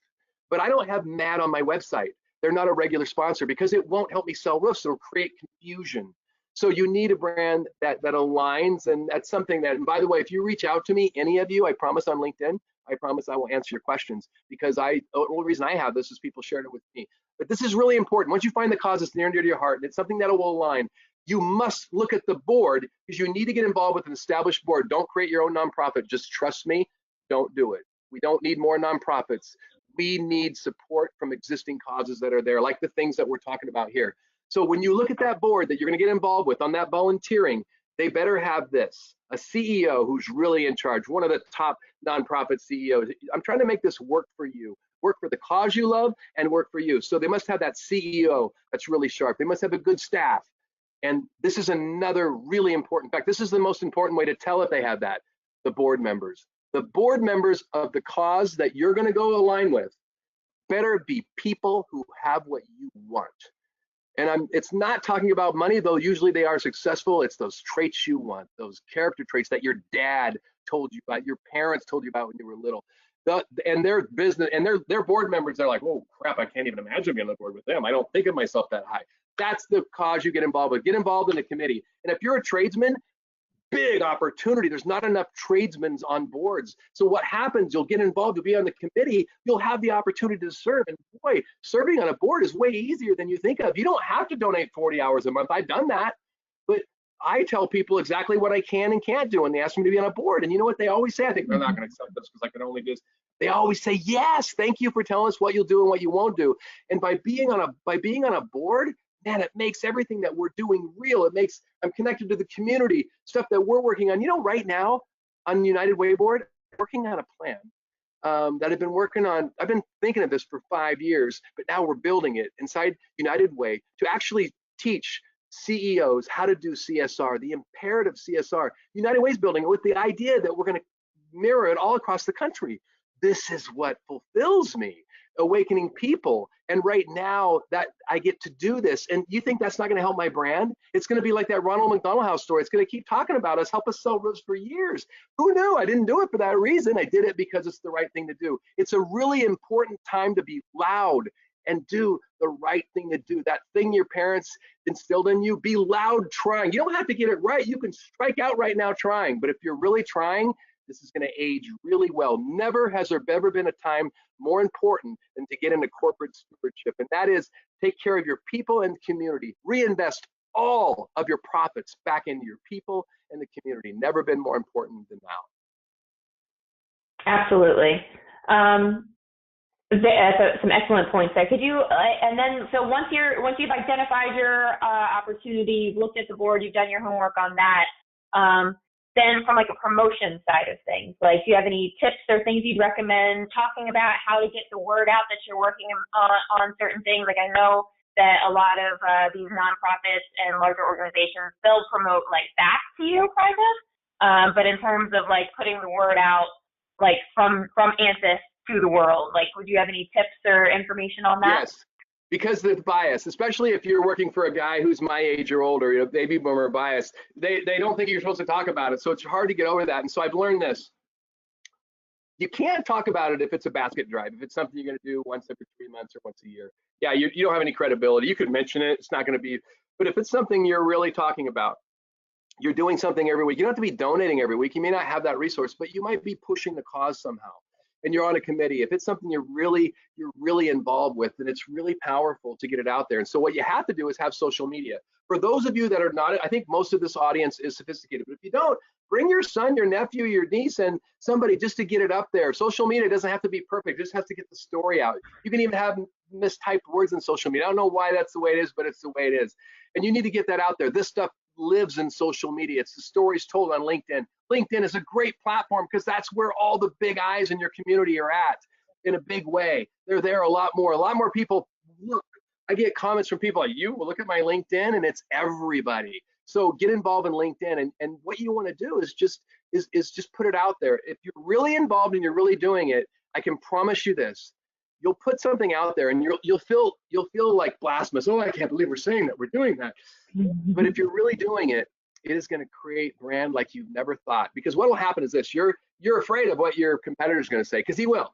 But I don't have MAD on my website. They're not a regular sponsor because it won't help me sell roofs. It'll create confusion. So you need a brand that aligns, and that's something that, and by the way, if you reach out to me, any of you, I promise on LinkedIn, I promise I will answer your questions, because the only reason I have this is people shared it with me. But this is really important. Once you find the cause that's near and dear to your heart, and it's something that will align, you must look at the board, because you need to get involved with an established board. Don't create your own nonprofit. Just trust me, don't do it. We don't need more nonprofits. We need support from existing causes that are there, like the things that we're talking about here. So when you look at that board that you're going to get involved with on that volunteering, they better have this, a CEO who's really in charge, one of the top nonprofit CEOs. I'm trying to make this work for you, work for the cause you love, and work for you. So they must have that CEO that's really sharp. They must have a good staff. And this is another really important fact. This is the most important way to tell if they have that, the board members. The board members of the cause that you're going to go align with better be people who have what you want. And it's not talking about money, though usually they are successful. It's those traits you want, those character traits that your dad told you about, your parents told you about when you were little. And their business and their board members, they're like, oh crap, I can't even imagine being on the board with them. I don't think of myself that high. That's the cause you get involved with. Get involved in a committee. And if you're a tradesman, big opportunity. There's not enough tradesmen on boards. So what happens, you'll get involved, you'll be on the committee, you'll have the opportunity to serve. And boy, serving on a board is way easier than you think of. You don't have to donate 40 hours a month. I've done that. But I tell people exactly what I can and can't do when they ask me to be on a board. And you know what they always say? I think they're not going to accept this because I can only do this. They always say, yes, thank you for telling us what you'll do and what you won't do. And by being on a board, man, it makes everything that we're doing real. I'm connected to the community, stuff that we're working on. You know, right now on United Way board, working on a plan that I've been working on. I've been thinking of this for 5 years, but now we're building it inside United Way to actually teach CEOs how to do CSR, the imperative CSR. United Way's building it with the idea that we're going to mirror it all across the country. This is what fulfills me. awakening people. And right now that I get to do this, and you think that's not going to help my brand? It's going to be like that Ronald McDonald House story. It's going to keep talking about us, help us sell roofs for years. Who knew? I didn't do it for that reason. I did it because it's the right thing to do. It's a really important time to be loud and do the right thing to do. That thing your parents instilled in you, be loud trying. You don't have to get it right. You can strike out right now trying, but if you're really trying, this is going to age really well. Never has there ever been a time more important than to get into corporate stewardship, and that is take care of your people and community. Reinvest all of your profits back into your people and the community. Never been more important than now. Absolutely. Some excellent points there. Could you, and then, so once you've identified your opportunity, you've looked at the board, you've done your homework on that, then from like a promotion side of things, like do you have any tips or things you'd recommend talking about how to get the word out that you're working on certain things? Like I know that a lot of these nonprofits and larger organizations, they'll promote like back to you kind of, but in terms of like putting the word out, like from Ansys to the world, like would you have any tips or information on that? Yes, because the bias, especially if you're working for a guy who's my age or older, you know, baby boomer bias, they don't think you're supposed to talk about it. So it's hard to get over that. And so I've learned this. You can't talk about it if it's a basket drive, if it's something you're going to do once every 3 months or once a year. Yeah, you don't have any credibility. You could mention it. It's not going to be, but if it's something you're really talking about, you're doing something every week. You don't have to be donating every week. You may not have that resource, but you might be pushing the cause somehow. And you're on a committee. If it's something you're really involved with, then it's really powerful to get it out there. And so what you have to do is have social media. For those of you that are not, I think most of this audience is sophisticated, but if you don't, bring your son, your nephew, your niece, and somebody just to get it up there. Social media doesn't have to be perfect. It just has to get the story out. You can even have mistyped words in social media. I don't know why that's the way it is, but it's the way it is. And you need to get that out there. This stuff lives in social media. It's the stories told on LinkedIn. LinkedIn is a great platform because that's where all the big eyes in your community are at in a big way. They're there a lot more people. Look, I get comments from people like you, well, look at my LinkedIn, and it's everybody. So get involved in LinkedIn, and what you want to do is just put it out there. If you're really involved and you're really doing it, I can promise you this. You'll put something out there and you'll feel like blasphemous. Oh, I can't believe we're saying that, we're doing that. But if you're really doing it, it is going to create brand like you've never thought. Because what will happen is this: you're afraid of what your competitor's going to say, because he will.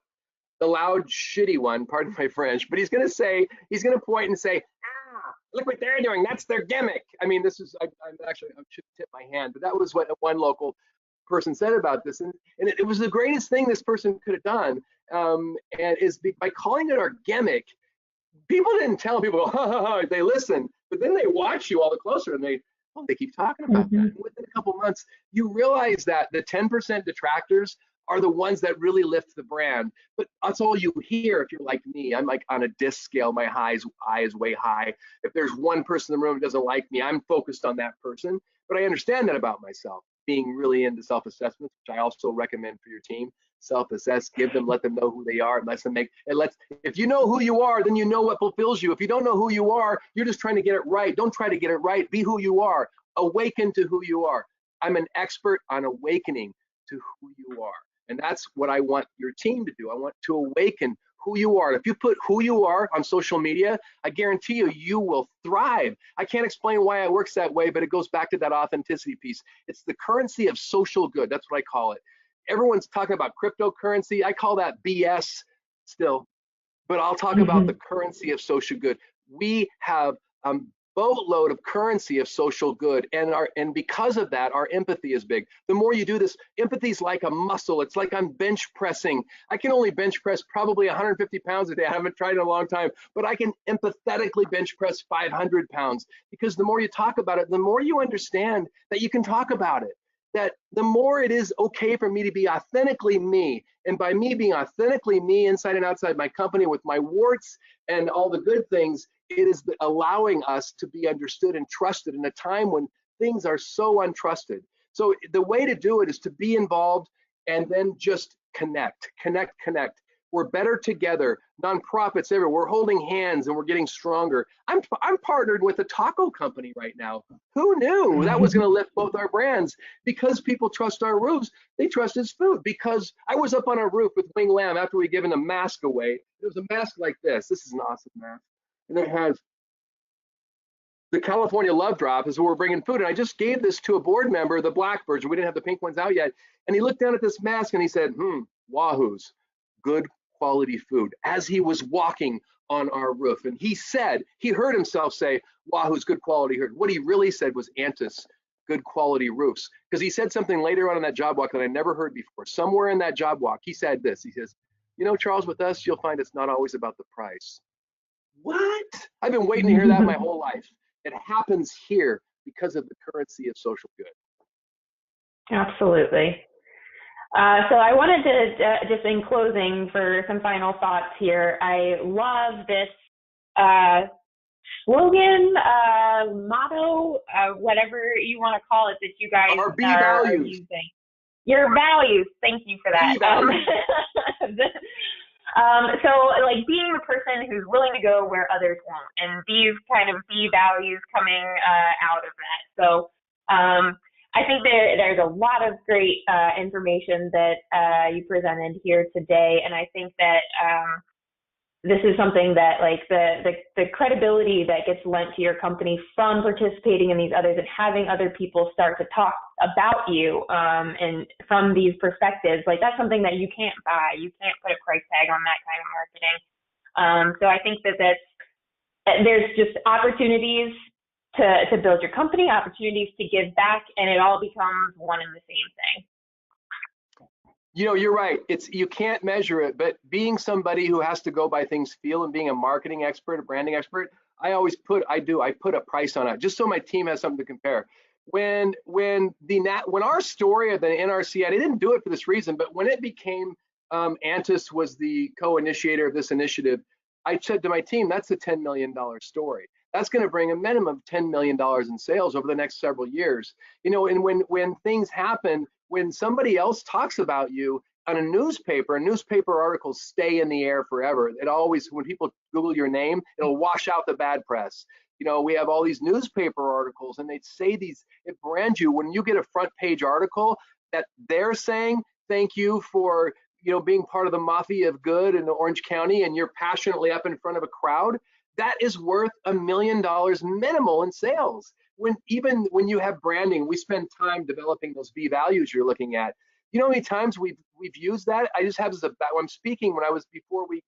The loud, shitty one, pardon my French, but he's going to point and say, look what they're doing. That's their gimmick. I mean, this is, I should tip my hand, but that was what one local person said about this. And it was the greatest thing this person could have done. And is by calling it our gimmick, people didn't tell people, go, ha, ha, ha, they listen, but then they watch you all the closer and they keep talking about that. And within a couple months, you realize that the 10% detractors are the ones that really lift the brand. But that's all you hear if you're like me. I'm like on a disc scale. My eye is way high. If there's one person in the room who doesn't like me, I'm focused on that person. But I understand that about myself, being really into self-assessments, which I also recommend for your team. Self-assess, let them know who they are, if you know who you are, then you know what fulfills you. If you don't know who you are, you're just trying to get it right. Don't try to get it right. Be who you are. Awaken to who you are. I'm an expert on awakening to who you are. And that's what I want your team to do. I want to awaken who you are. If you put who you are on social media, I guarantee you will thrive. I can't explain why it works that way, but it goes back to that authenticity piece. It's the currency of social good. That's what I call it. Everyone's talking about cryptocurrency. I call that BS still, but I'll talk about the currency of social good. We have a boatload of currency of social good, and because of that, our empathy is big. The more you do this, empathy is like a muscle. It's like I'm bench pressing. I can only bench press probably 150 pounds a day. I haven't tried in a long time, but I can empathetically bench press 500 pounds, because the more you talk about it, the more you understand that you can talk about it. That the more it is okay for me to be authentically me, and by me being authentically me inside and outside my company with my warts and all the good things, it is allowing us to be understood and trusted in a time when things are so untrusted. So the way to do it is to be involved and then just connect. We're better together. Nonprofits everywhere. We're holding hands and we're getting stronger. I'm partnered with a taco company right now. Who knew that was going to lift both our brands? Because people trust our roofs. They trust his food. Because I was up on a roof with Wing Lamb after we given a mask away. It was a mask like this. This is an awesome mask. And it has the California Love Drop is where we're bringing food. And I just gave this to a board member, the black version. We didn't have the pink ones out yet. And he looked down at this mask and he said, Wahoo's, good quality food, as he was walking on our roof. And he said, he heard himself say, Wahoo's, good quality. What he really said was Antis, good quality roofs. Because he said something later on in that job walk that I never heard before. Somewhere in that job walk, he said this. He says, you know, Charles, with us, you'll find it's not always about the price. What? I've been waiting to hear that my whole life. It happens here because of the currency of social good. Absolutely. So I wanted to, just in closing, for some final thoughts here. I love this slogan, motto, whatever you want to call it, that you guys are using. Your values. Thank you for that. So like being the person who's willing to go where others won't, and these kind of B values coming out of that. So I think there's a lot of great information that you presented here today, and I think that this is something that, like, the credibility that gets lent to your company from participating in these others and having other people start to talk about you and from these perspectives, like, that's something that you can't buy. You can't put a price tag on that kind of marketing. So I think that there's just opportunities to build your company, opportunities to give back, and it all becomes one and the same thing. You know, you're right. You can't measure it, but being somebody who has to go by things feel and being a marketing expert, a branding expert, I put a price on it just so my team has something to compare. When our story of the NRC, I didn't do it for this reason, but when it became Antis was the co-initiator of this initiative, I said to my team, that's a $10 million story. That's going to bring a minimum of $10 million in sales over the next several years. You know, and when things happen, when somebody else talks about you on a newspaper articles stay in the air forever. It always, when people Google your name, it'll wash out the bad press. You know, we have all these newspaper articles and they say these, it brands you. When you get a front page article that they're saying, thank you for, you know, being part of the mafia of good in Orange County, and you're passionately up in front of a crowd, that is worth $1 million minimal in sales. Even when you have branding, we spend time developing those B values you're looking at. You know how many times we've used that? I just have as when I'm speaking, before we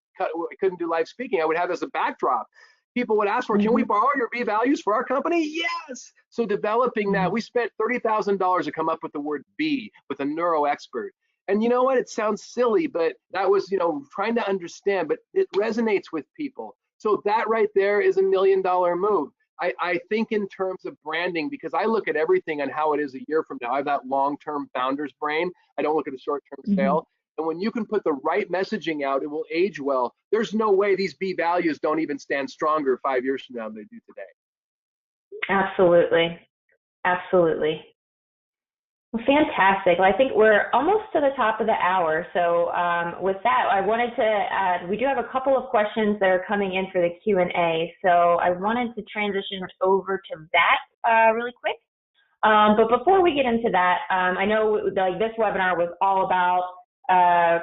couldn't do live speaking, I would have as a backdrop. People would ask for, can we borrow your B values for our company? Yes. So developing that, we spent $30,000 to come up with the word B with a neuro expert. And you know what? It sounds silly, but that was, you know, trying to understand, but it resonates with people. So that right there is $1 million move. I think in terms of branding, because I look at everything on how it is a year from now. I have that long-term founder's brain. I don't look at a short-term sale. And when you can put the right messaging out, it will age well. There's no way these B values don't even stand stronger 5 years from now than they do today. Absolutely. Absolutely. Well, fantastic. Well, I think we're almost to the top of the hour. So with that, I wanted to add, we do have a couple of questions that are coming in for the Q&A. So I wanted to transition over to that really quick. But before we get into that, I know like this webinar was all about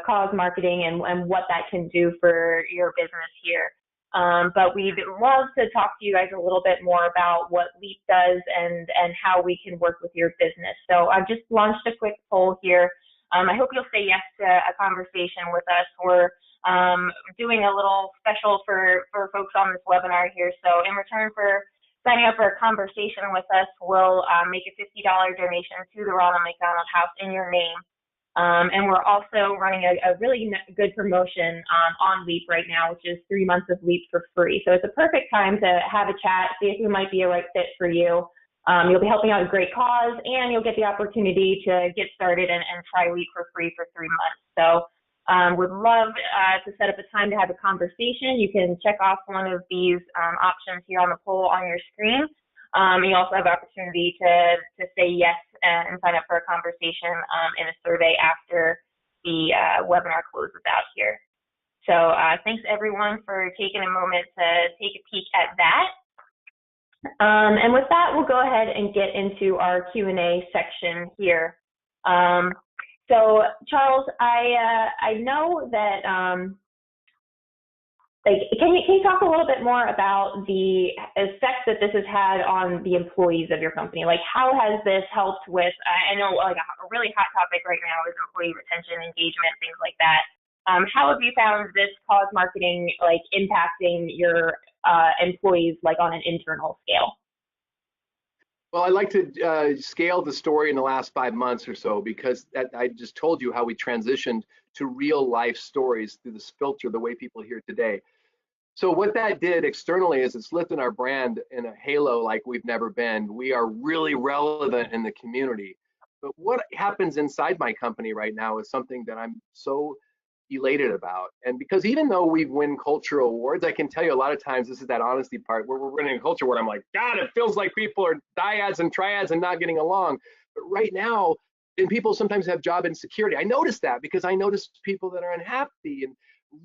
cause marketing and what that can do for your business here. But we'd love to talk to you guys a little bit more about what LEAP does and how we can work with your business. So I've just launched a quick poll here. I hope you'll say yes to a conversation with us. We're doing a little special for folks on this webinar here. So in return for signing up for a conversation with us, we'll make a $50 donation to the Ronald McDonald House in your name. And we're also running a really good promotion on LEAP right now, which is 3 months of LEAP for free. So it's a perfect time to have a chat, see if we might be a right fit for you. You'll be helping out a great cause, and you'll get the opportunity to get started and try LEAP for free for 3 months. So would love to set up a time to have a conversation. You can check off one of these options here on the poll on your screen. You also have the opportunity to say yes and sign up for a conversation in a survey after the webinar closes out here. So thanks everyone for taking a moment to take a peek at that. And with that, we'll go ahead and get into our Q&A section here. So Charles, I know that can you talk a little bit more about the effects that this has had on the employees of your company? Like, how has this helped with? I know like a really hot topic right now is employee retention, engagement, things like that. How have you found this cause marketing like impacting your employees like on an internal scale? Well, I like to scale the story in the last 5 months or so, because I just told you how we transitioned to real life stories through this filter, the way people hear today. So what that did externally is it's lifted our brand in a halo like we've never been. We are really relevant in the community. But what happens inside my company right now is something that I'm so elated about. And because even though we win cultural awards, I can tell you a lot of times this is that honesty part where we're winning a culture award. I'm like, God, it feels like people are dyads and triads and not getting along. But right now, and people sometimes have job insecurity. I notice that because I notice people that are unhappy. And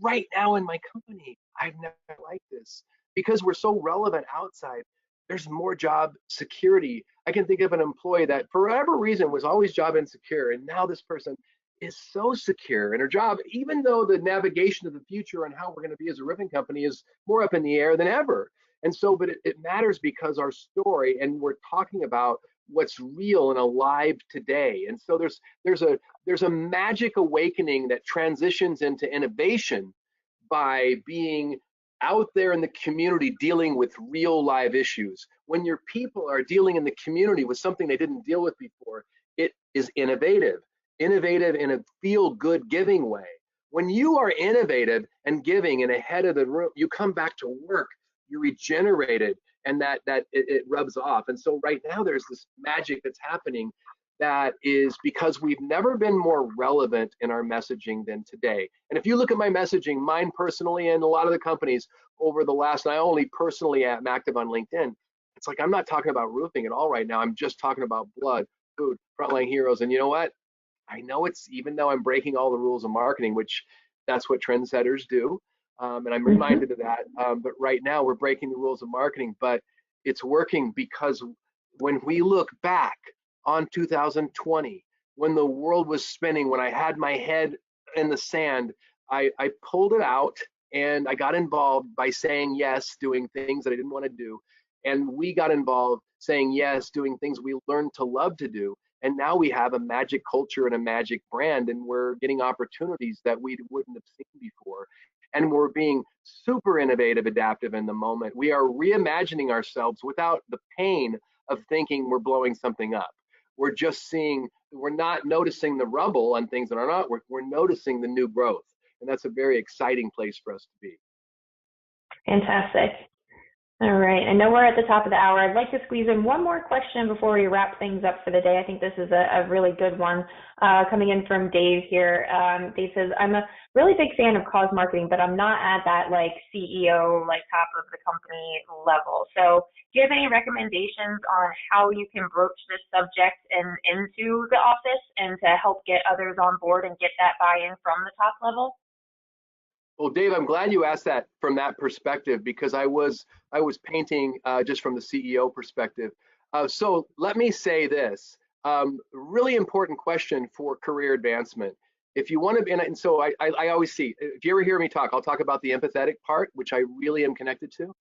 right now in my company, I've never liked this because we're so relevant outside. There's more job security. I can think of an employee that for whatever reason was always job insecure, and now this person is so secure in her job, even though the navigation of the future and how we're going to be as a roofing company is more up in the air than ever. And so, but it matters because our story, and we're talking about what's real and alive today. And so there's a magic awakening that transitions into innovation by being out there in the community dealing with real live issues. When your people are dealing in the community with something they didn't deal with before, it is innovative in a feel good giving way. When you are innovative and giving and ahead of the room, you come back to work, you're regenerated, and it rubs off. And so right now there's this magic that's happening that is because we've never been more relevant in our messaging than today. And if you look at my messaging, mine personally and a lot of the companies over the last, and I only personally am active on LinkedIn, it's like I'm not talking about roofing at all right now. I'm just talking about blood, food, frontline heroes. And you know what? I know it's, even though I'm breaking all the rules of marketing, which that's what trendsetters do, and I'm reminded of that. But right now we're breaking the rules of marketing, but it's working because when we look back on 2020, when the world was spinning, when I had my head in the sand, I pulled it out and I got involved by saying yes, doing things that I didn't want to do. And we got involved saying yes, doing things we learned to love to do. And now we have a magic culture and a magic brand, and we're getting opportunities that we wouldn't have seen before. And we're being super innovative, adaptive in the moment. We are reimagining ourselves without the pain of thinking we're blowing something up. We're just seeing, we're not noticing the rubble on things that are not, we're noticing the new growth. And that's a very exciting place for us to be. Fantastic. All right. I know we're at the top of the hour. I'd like to squeeze in one more question before we wrap things up for the day. I think this is a really good one coming in from Dave here. Dave says, I'm a really big fan of cause marketing, but I'm not at that like CEO, like top of the company level. So do you have any recommendations on how you can broach this subject into the office and to help get others on board and get that buy-in from the top level? Well, Dave, I'm glad you asked that from that perspective, because I was painting just from the CEO perspective. So let me say this, really important question for career advancement. If you want to, and so I always see, if you ever hear me talk, I'll talk about the empathetic part, which I really am connected to,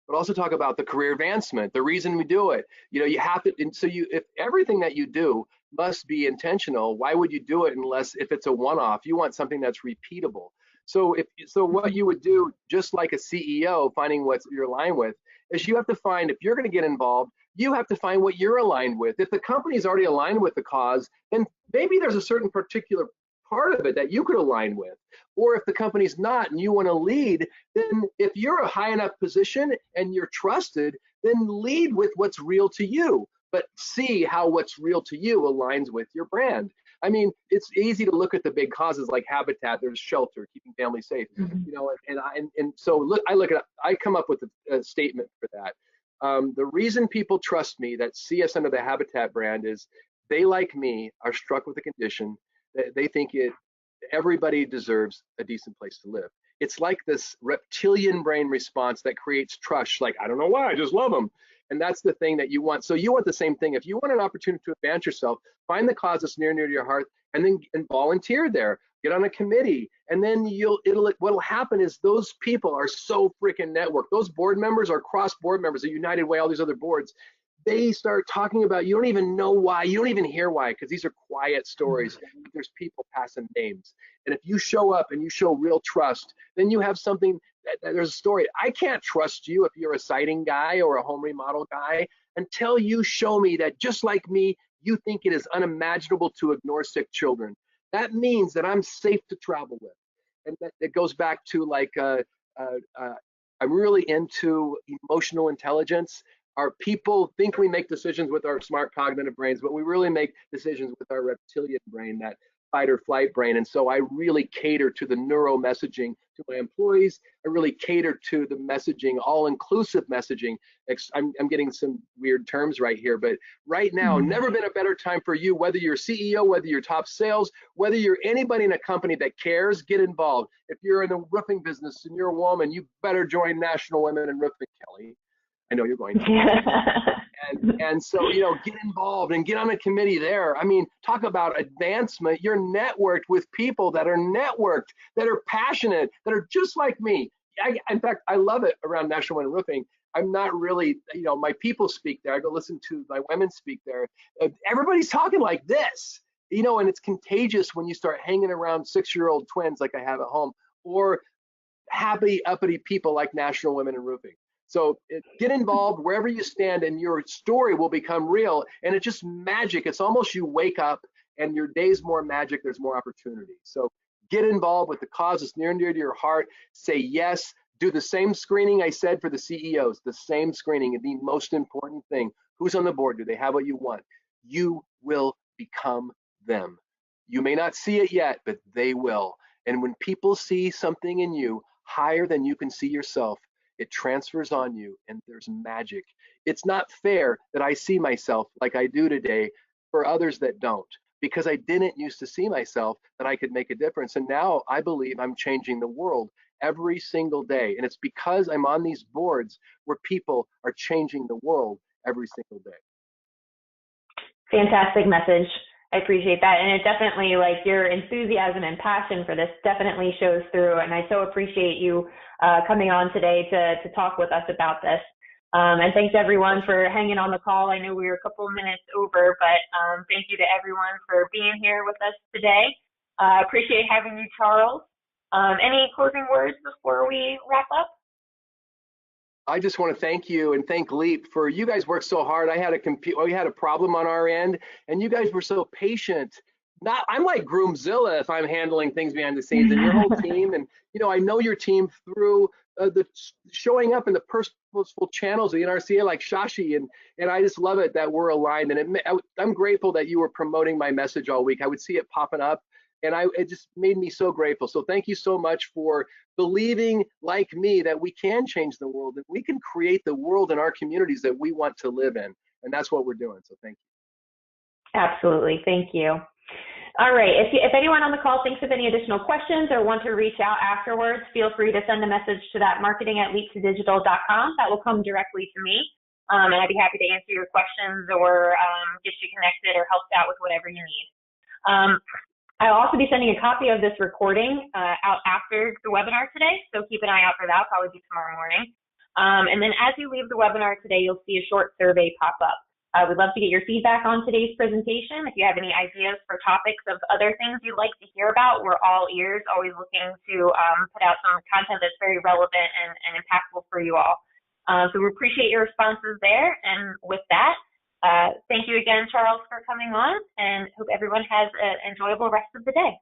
but also talk about the career advancement, the reason we do it. You know, you have to, and so if everything that you do must be intentional, why would you do it unless if it's a one-off? You want something that's repeatable. So what you would do, just like a CEO, finding what you're aligned with, is you have to find, if you're going to get involved, you have to find what you're aligned with. If the company's already aligned with the cause, then maybe there's a certain particular part of it that you could align with. Or if the company's not and you want to lead, then if you're a high enough position and you're trusted, then lead with what's real to you, but see how what's real to you aligns with your brand. I mean, it's easy to look at the big causes like habitat, there's shelter, keeping families safe, you know, and so look, I come up with a statement for that. The reason people trust me that see us under the Habitat brand is they, like me, are struck with the condition that they think everybody deserves a decent place to live. It's like this reptilian brain response that creates trust. Like, I don't know why, I just love them. And that's the thing that you want. So you want the same thing. If you want an opportunity to advance yourself, find the cause that's near to your heart, and then volunteer there. Get on a committee, and then what'll happen is those people are so freaking networked. Those board members are cross board members of United Way, all these other boards. They start talking about, you don't even know why, you don't even hear why, because these are quiet stories, but there's people passing names. And if you show up and you show real trust, then you have something, there's a story. I can't trust you if you're a siding guy or a home remodel guy until you show me that, just like me, you think it is unimaginable to ignore sick children. That means that I'm safe to travel with. And that it goes back to like, I'm really into emotional intelligence. Our people think we make decisions with our smart cognitive brains, but we really make decisions with our reptilian brain, that fight or flight brain. And so I really cater to the neuro messaging to my employees. I really cater to the messaging, all-inclusive messaging. I'm getting some weird terms right here, but right now, never been a better time for you, whether you're CEO, whether you're top sales, whether you're anybody in a company that cares, get involved. If you're in the roofing business and you're a woman, you better join National Women in Roofing, Kelly. I know you're going to. And so, get involved and get on a committee there. I mean, talk about advancement. You're networked with people that are networked, that are passionate, that are just like me. In fact, I love it around National Women in Roofing. I'm not really, my people speak there. I go listen to my women speak there. Everybody's talking like this, and it's contagious when you start hanging around 6-year-old twins like I have at home, or happy, uppity people like National Women in Roofing. So get involved wherever you stand, and your story will become real. And it's just magic. It's almost you wake up and your day's more magic. There's more opportunity. So get involved with the cause that's near and dear to your heart. Say yes. Do the same screening I said for the CEOs. The same screening is the most important thing. Who's on the board? Do they have what you want? You will become them. You may not see it yet, but they will. And when people see something in you higher than you can see yourself, it transfers on you, and there's magic. It's not fair that I see myself like I do today for others that don't, because I didn't used to see myself that I could make a difference. And now I believe I'm changing the world every single day. And it's because I'm on these boards where people are changing the world every single day. Fantastic message. I appreciate that. And it definitely, like, your enthusiasm and passion for this definitely shows through. And I so appreciate you coming on today to talk with us about this. And thanks everyone for hanging on the call. I know we were a couple of minutes over, but thank you to everyone for being here with us today. Appreciate having you, Charles. Any closing words before we wrap up? I just want to thank you and thank Leap for, you guys worked so hard. We had a problem on our end, and you guys were so patient. I'm like Groomzilla if I'm handling things behind the scenes, and your whole team. And I know your team through the showing up in the purposeful channels of the NRCA, like Shashi, and I just love it that we're aligned. And I'm grateful that you were promoting my message all week. I would see it popping up, and it just made me so grateful. So thank you so much for believing, like me, that we can change the world, and we can create the world in our communities that we want to live in. And that's what we're doing. So thank you. Absolutely. Thank you. All right. If anyone on the call thinks of any additional questions or want to reach out afterwards, feel free to send a message to that marketing@leaptodigital.com. That will come directly to me. And I'd be happy to answer your questions or get you connected or help out with whatever you need. I'll also be sending a copy of this recording out after the webinar today, so keep an eye out for that. Probably be tomorrow morning. And then as you leave the webinar today, you'll see a short survey pop up. We'd love to get your feedback on today's presentation. If you have any ideas for topics of other things you'd like to hear about, we're all ears, always looking to put out some content that's very relevant and impactful for you all. So we appreciate your responses there. And with that, thank you again, Charles, for coming on, and hope everyone has an enjoyable rest of the day.